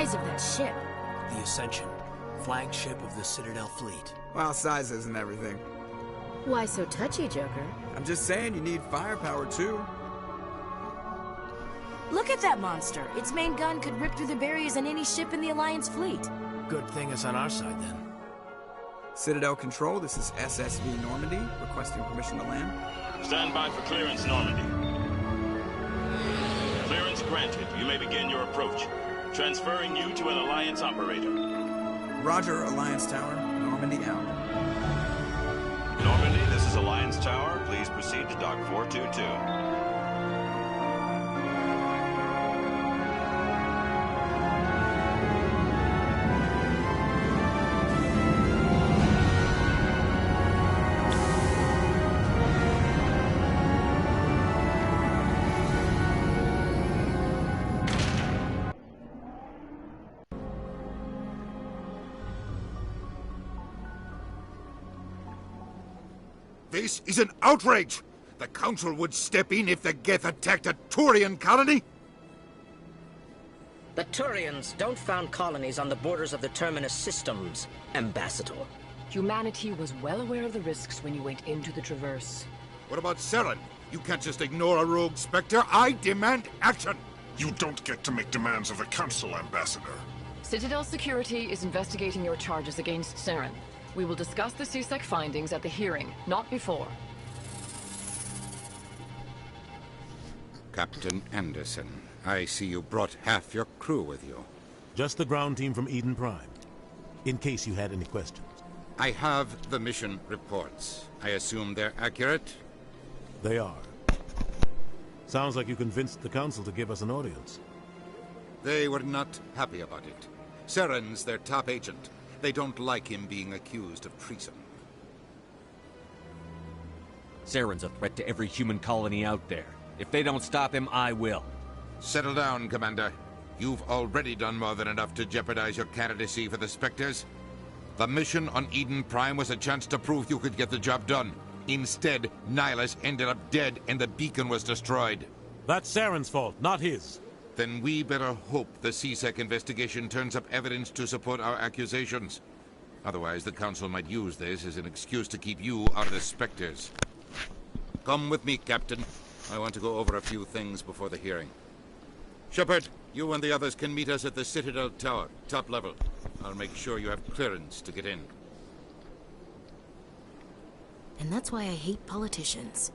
Of that ship. The Ascension, flagship of the Citadel fleet. Well, size isn't everything. Why so touchy, Joker? I'm just saying you need firepower too. Look at that monster. Its main gun could rip through the barriers in any ship in the Alliance fleet. Good thing it's on our side then. Citadel Control, this is SSV Normandy, requesting permission to land. Stand by for clearance, Normandy. Clearance granted. You may begin your approach. Transferring you to an Alliance operator. Roger, Alliance Tower. Normandy out. Normandy, this is Alliance Tower. Please proceed to Dock 422. This is an outrage! The Council would step in if the Geth attacked a Turian colony? The Turians don't found colonies on the borders of the Terminus systems, Ambassador. Humanity was well aware of the risks when you went into the Traverse. What about Saren? You can't just ignore a rogue Spectre. I demand action! You don't get to make demands of the Council, Ambassador. Citadel Security is investigating your charges against Saren. We will discuss the CSEC findings at the hearing, not before. Captain Anderson, I see you brought half your crew with you. Just the ground team from Eden Prime, in case you had any questions. I have the mission reports. I assume they're accurate? They are. Sounds like you convinced the Council to give us an audience. They were not happy about it. Saren's their top agent. They don't like him being accused of treason. Saren's a threat to every human colony out there. If they don't stop him, I will. Settle down, Commander. You've already done more than enough to jeopardize your candidacy for the Spectres. The mission on Eden Prime was a chance to prove you could get the job done. Instead, Nihilus ended up dead and the beacon was destroyed. That's Saren's fault, not his. Then we better hope the CSEC investigation turns up evidence to support our accusations. Otherwise, the Council might use this as an excuse to keep you out of the Spectres. Come with me, Captain. I want to go over a few things before the hearing. Shepard, you and the others can meet us at the Citadel Tower, top level. I'll make sure you have clearance to get in. And that's why I hate politicians.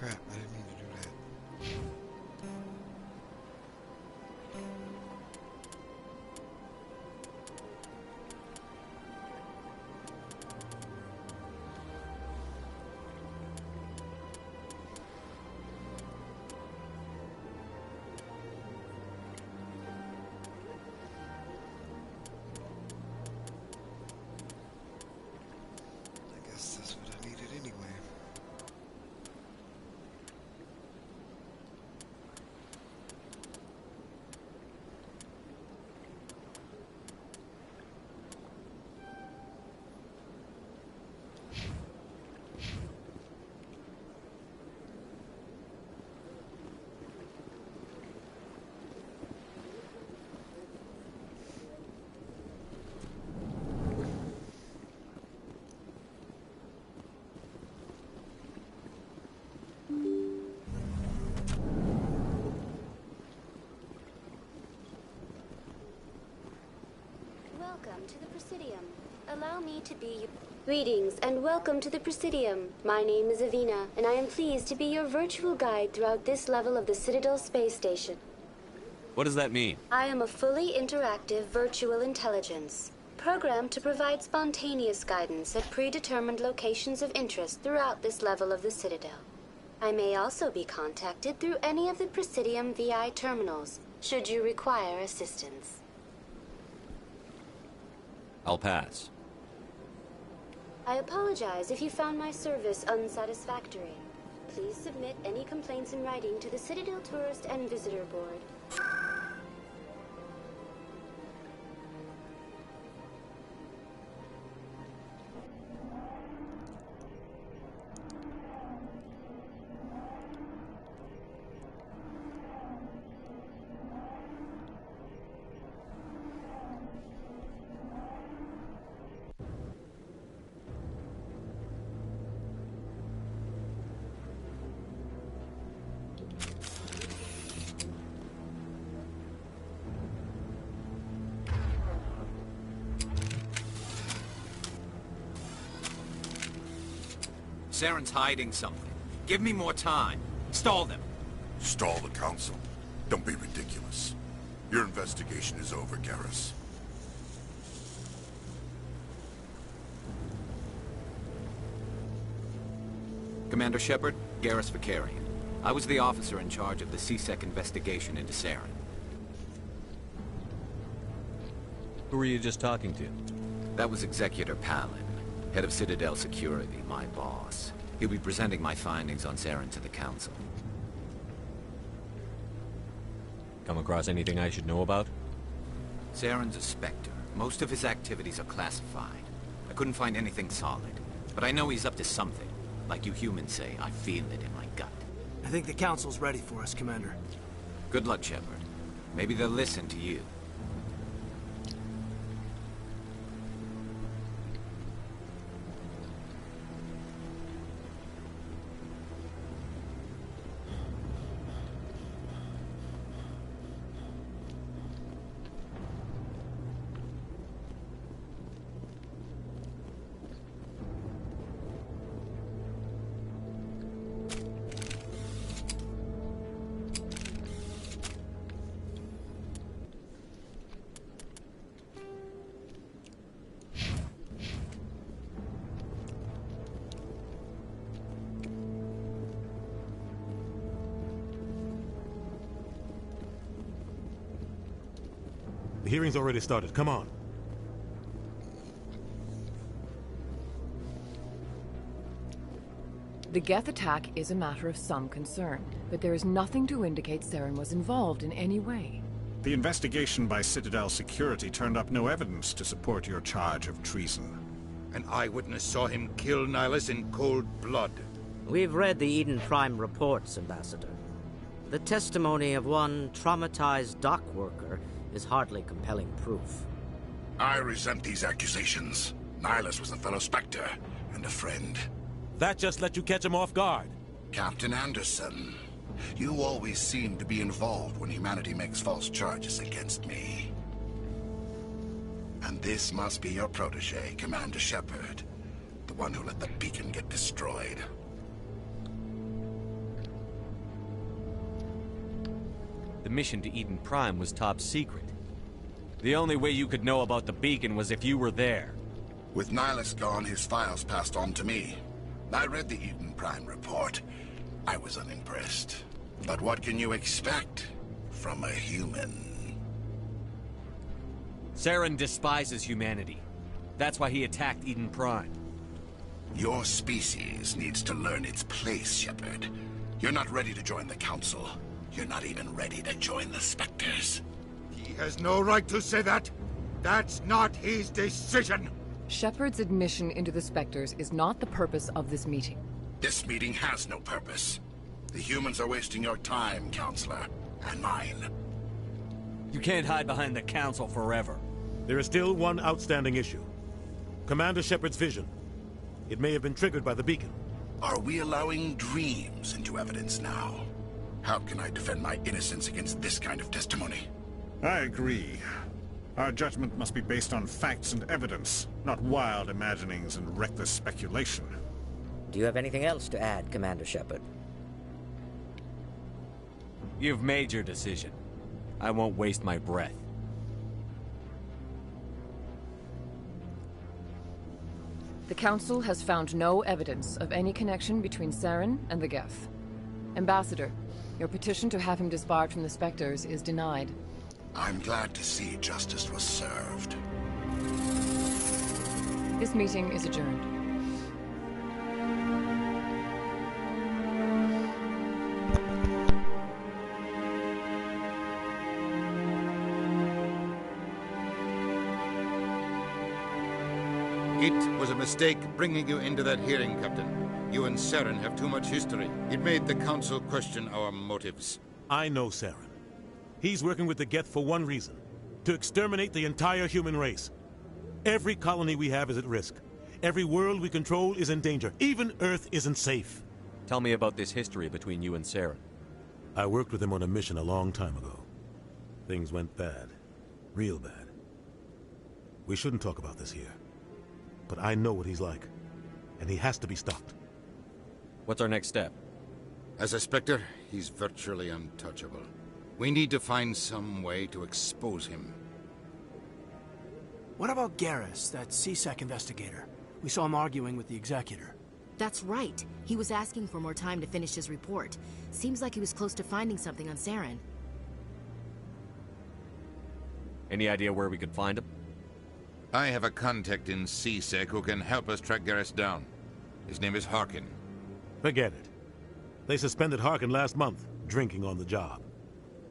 crap, I didn't mean to do that. I guess that's what I needed anyway. Welcome to the Presidium. Allow me to be your... Greetings and welcome to the Presidium. My name is Avina, and I am pleased to be your virtual guide throughout this level of the Citadel Space Station. What does that mean? I am a fully interactive virtual intelligence, programmed to provide spontaneous guidance at predetermined locations of interest throughout this level of the Citadel. I may also be contacted through any of the Presidium VI terminals, should you require assistance. I'll pass. I apologize if you found my service unsatisfactory. Please submit any complaints in writing to the Citadel Tourist and Visitor Board. Saren's hiding something. Give me more time. Stall them. Stall the Council? Don't be ridiculous. Your investigation is over, Garrus. Commander Shepard, Garrus Vakarian. I was the officer in charge of the C-Sec investigation into Saren. Who were you just talking to? That was Executor Palin, head of Citadel Security, my boss. He'll be presenting my findings on Saren to the Council. Come across anything I should know about? Saren's a Spectre. Most of his activities are classified. I couldn't find anything solid, but I know he's up to something. Like you humans say, I feel it in my gut. I think the Council's ready for us, Commander. Good luck, Shepard. Maybe they'll listen to you. The hearing's already started. Come on. The Geth attack is a matter of some concern, but there is nothing to indicate Saren was involved in any way. The investigation by Citadel Security turned up no evidence to support your charge of treason. An eyewitness saw him kill Nihilus in cold blood. We've read the Eden Prime reports, Ambassador. The testimony of one traumatized dock worker is hardly compelling proof. I resent these accusations. Nihilus was a fellow Spectre and a friend. That just let you catch him off guard. Captain Anderson, you always seem to be involved when humanity makes false charges against me. And this must be your protege, Commander Shepard, the one who let the beacon get destroyed. the mission to Eden Prime was top secret. The only way you could know about the beacon was if you were there. With Nihilus gone, his files passed on to me. I read the Eden Prime report. I was unimpressed. But what can you expect from a human? Saren despises humanity. That's why he attacked Eden Prime. Your species needs to learn its place, Shepard. You're not ready to join the Council. You're not even ready to join the Spectres. He has no right to say that. That's not his decision. Shepard's admission into the Spectres is not the purpose of this meeting. This meeting has no purpose. The humans are wasting your time, Counselor, and mine. You can't hide behind the Council forever. There is still one outstanding issue. Commander Shepard's vision. It may have been triggered by the beacon. Are we allowing dreams into evidence now? How can I defend my innocence against this kind of testimony? I agree. Our judgment must be based on facts and evidence, not wild imaginings and reckless speculation. Do you have anything else to add, Commander Shepard? You've made your decision. I won't waste my breath. The Council has found no evidence of any connection between Saren and the Geth. Ambassador, your petition to have him disbarred from the Spectres is denied. I'm glad to see justice was served. This meeting is adjourned. It was a mistake bringing you into that hearing, Captain. You and Saren have too much history. It made the Council question our motives. I know Saren. He's working with the Geth for one reason. To exterminate the entire human race. Every colony we have is at risk. Every world we control is in danger. Even Earth isn't safe. Tell me about this history between you and Saren. I worked with him on a mission a long time ago. Things went bad. Real bad. We shouldn't talk about this here. But I know what he's like. And he has to be stopped. What's our next step? As a Spectre, he's virtually untouchable. We need to find some way to expose him. What about Garrus, that C-Sec investigator? We saw him arguing with the Executor. That's right. He was asking for more time to finish his report. Seems like he was close to finding something on Saren. Any idea where we could find him? I have a contact in C-Sec who can help us track Garrus down. His name is Harkin. Forget it. They suspended Harkin last month, drinking on the job.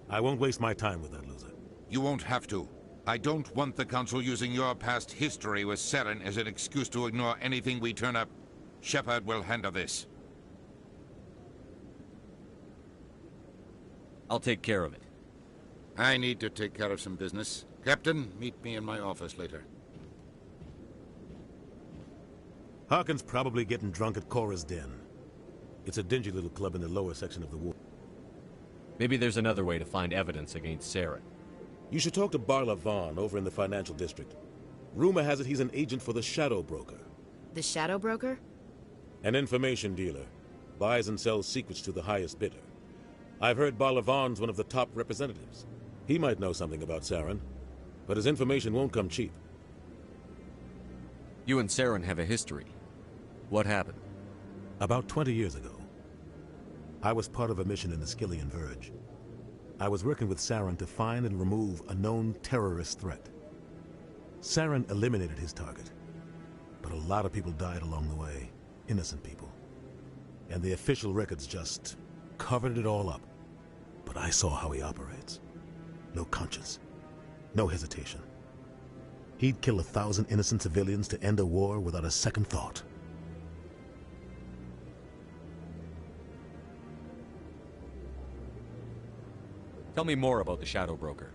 I won't waste my time with that loser. You won't have to. I don't want the Council using your past history with Saren as an excuse to ignore anything we turn up. Shepard will handle this. I'll take care of it. I need to take care of some business. Captain, meet me in my office later. Harkin's probably getting drunk at Cora's Den. It's a dingy little club in the lower section of the ward. Maybe there's another way to find evidence against Saren. You should talk to Barla Vaughn over in the financial district. Rumor has it he's an agent for the Shadow Broker. The Shadow Broker? An information dealer. Buys and sells secrets to the highest bidder. I've heard Barla Vaughn's one of the top representatives. He might know something about Saren, but his information won't come cheap. You and Saren have a history. What happened? About 20 years ago, I was part of a mission in the Skillian Verge. I was working with Saren to find and remove a known terrorist threat. Saren eliminated his target, but a lot of people died along the way, innocent people. And the official records just covered it all up. But I saw how he operates. No conscience, no hesitation. He'd kill 1,000 innocent civilians to end a war without a second thought. Tell me more about the Shadow Broker.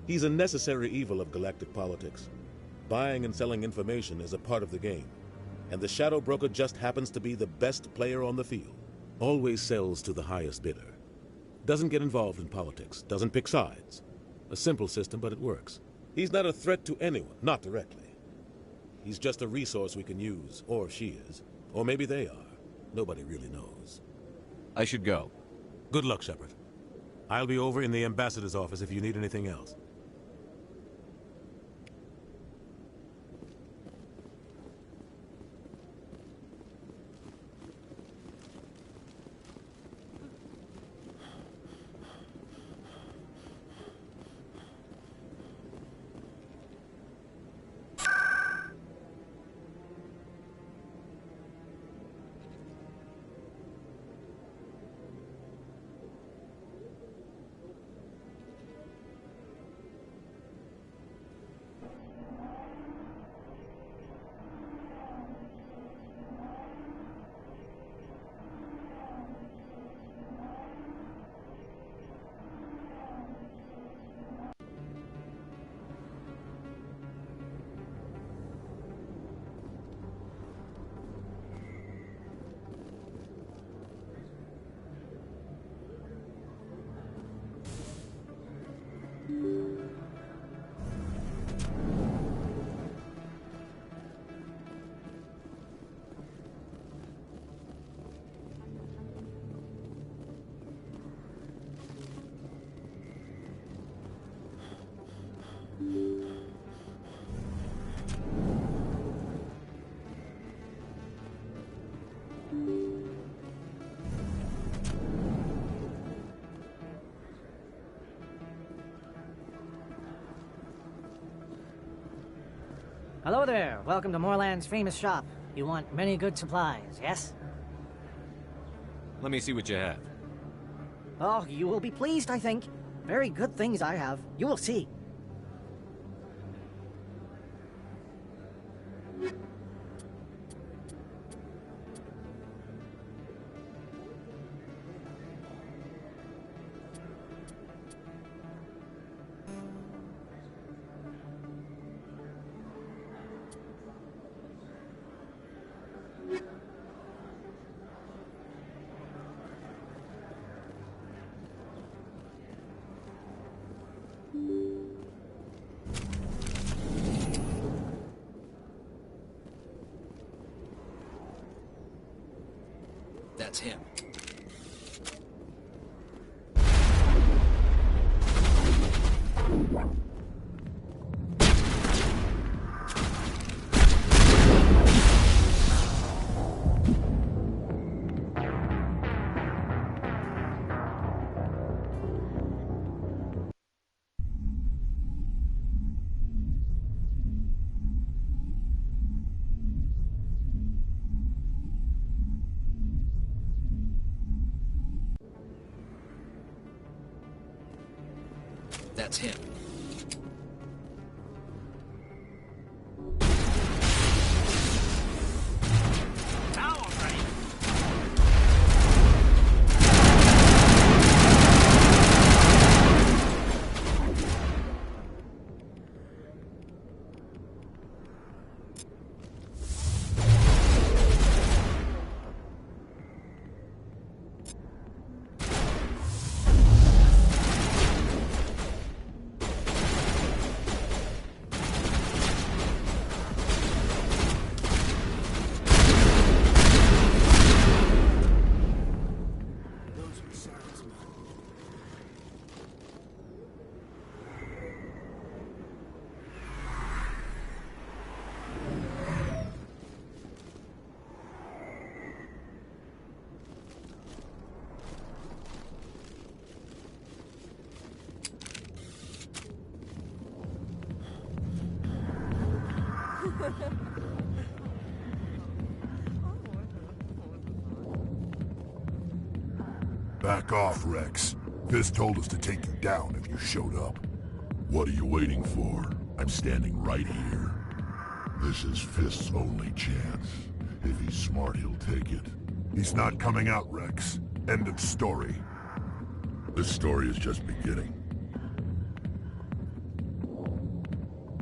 He's a necessary evil of galactic politics. Buying and selling information is a part of the game. And the Shadow Broker just happens to be the best player on the field. Always sells to the highest bidder. Doesn't get involved in politics. Doesn't pick sides. A simple system, but it works. He's not a threat to anyone, not directly. He's just a resource we can use, or she is. Or maybe they are. Nobody really knows. I should go. Good luck, Shepard. I'll be over in the ambassador's office if you need anything else. Hello there. Welcome to Morland's famous shop. You want many good supplies, yes? Let me see what you have. Oh, you will be pleased, I think. Very good things I have. You will see. That's him. That's him. Back off, Rex. Fist told us to take you down if you showed up. What are you waiting for? I'm standing right here. This is Fist's only chance. If he's smart, he'll take it. He's not coming out, Rex. End of story. This story is just beginning.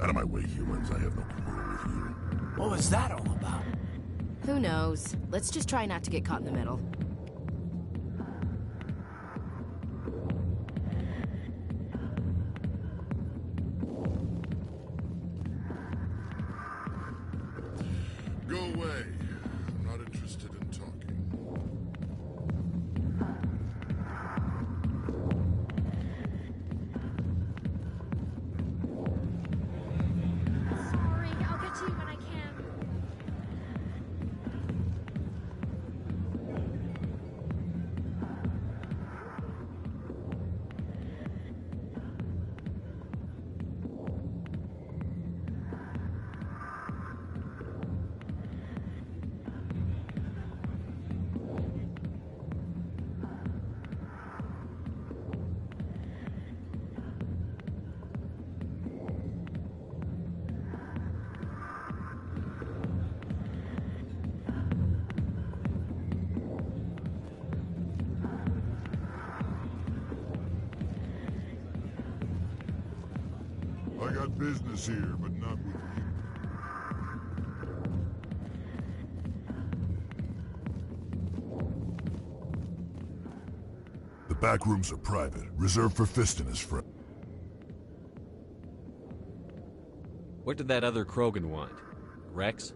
Out of my way, humans. I have no quarrel with you. What was that all about? Who knows? Let's just try not to get caught in the middle. Go away. I'm not interested in talking. I got business here, but not with you. The back rooms are private, reserved for Fist and his friend. What did that other Krogan want? Rex?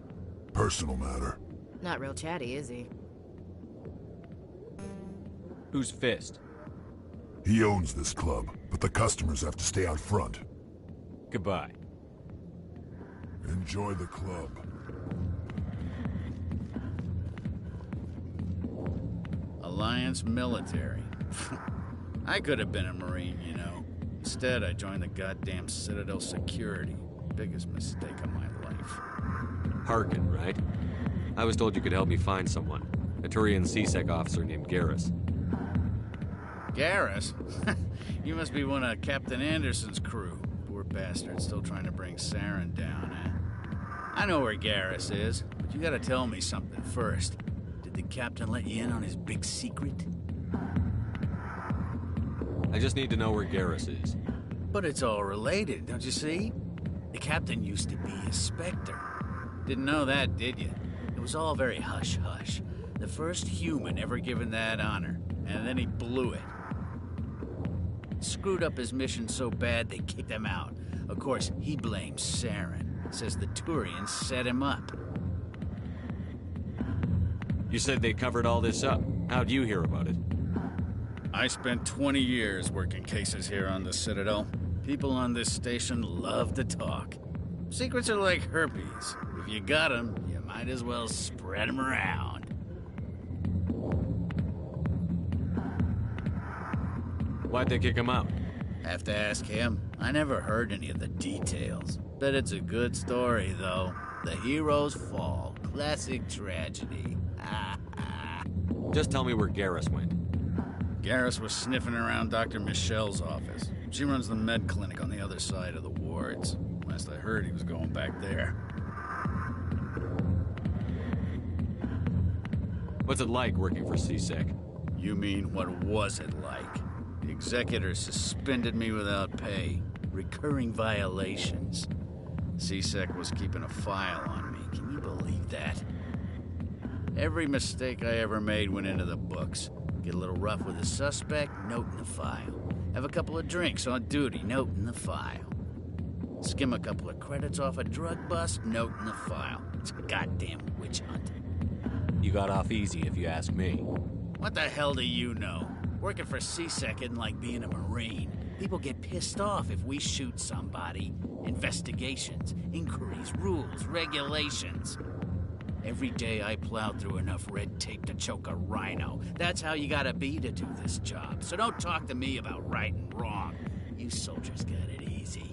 Personal matter. Not real chatty, is he? Who's Fist? He owns this club, but the customers have to stay out front. Goodbye. Enjoy the club. Alliance military. I could have been a Marine, you know. Instead, I joined the goddamn Citadel security. Biggest mistake of my life. Harkin, right? I was told you could help me find someone. A Turian C-Sec officer named Garrus. Garrus? You must be one of Captain Anderson's crew. Poor bastard, still trying to bring Saren down, eh? I know where Garrus is, but you gotta tell me something first. Did the captain let you in on his big secret? I just need to know where Garrus is. But it's all related, don't you see? The captain used to be a Spectre. Didn't know that, did you? It was all very hush-hush. The first human ever given that honor, and then he blew it. Screwed up his mission so bad they kicked him out. Of course, he blames Saren. Says the Turians set him up. You said they covered all this up. How'd you hear about it? I spent 20 years working cases here on the Citadel. People on this station love to talk. Secrets are like herpes. If you got them, you might as well spread them around. Why'd they kick him out? Have to ask him. I never heard any of the details. Bet it's a good story, though. The heroes fall. Classic tragedy. Just tell me where Garrus went. Garrus was sniffing around Dr. Michelle's office. She runs the med clinic on the other side of the wards. Last I heard, he was going back there. What's it like working for C-Sec? You mean, what was it like? The executor suspended me without pay. Recurring violations. C-Sec was keeping a file on me. Can you believe that? Every mistake I ever made went into the books. Get a little rough with a suspect, note in the file. Have a couple of drinks on duty, note in the file. Skim a couple of credits off a drug bust, note in the file. It's a goddamn witch hunt. You got off easy, if you ask me. What the hell do you know? Working for C-Sec isn't like being a Marine. People get pissed off if we shoot somebody. Investigations, inquiries, rules, regulations. Every day I plowed through enough red tape to choke a rhino. That's how you gotta be to do this job. So don't talk to me about right and wrong. You soldiers got it easy.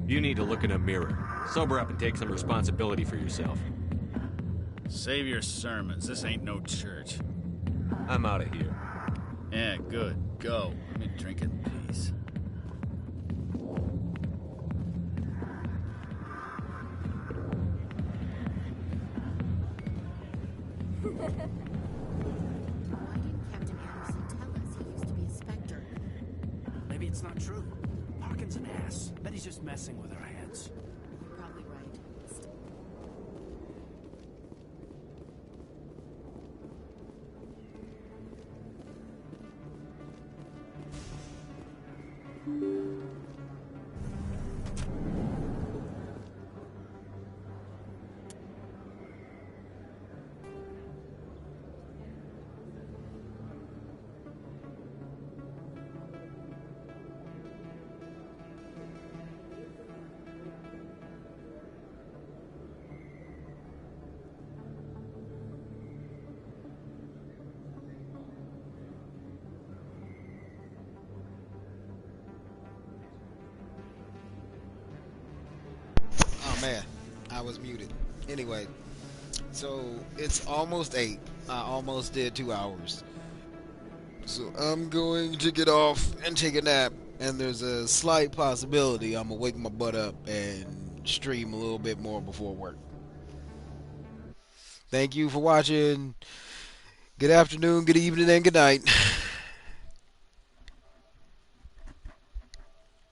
You need to look in a mirror. Sober up and take some responsibility for yourself. Save your sermons. This ain't no church. I'm out of here. Yeah, good. Go. Let me drink in peace. Why didn't Captain Anderson tell us he used to be a Spectre? Maybe it's not true. Harkin's an ass. Bet he's just messing with our heads. You're probably right. Oh man, I was muted. Anyway, so it's almost 8. I almost did 2 hours. So I'm going to get off and take a nap. And there's a slight possibility I'm gonna wake my butt up and stream a little bit more before work. Thank you for watching. Good afternoon, good evening, and good night.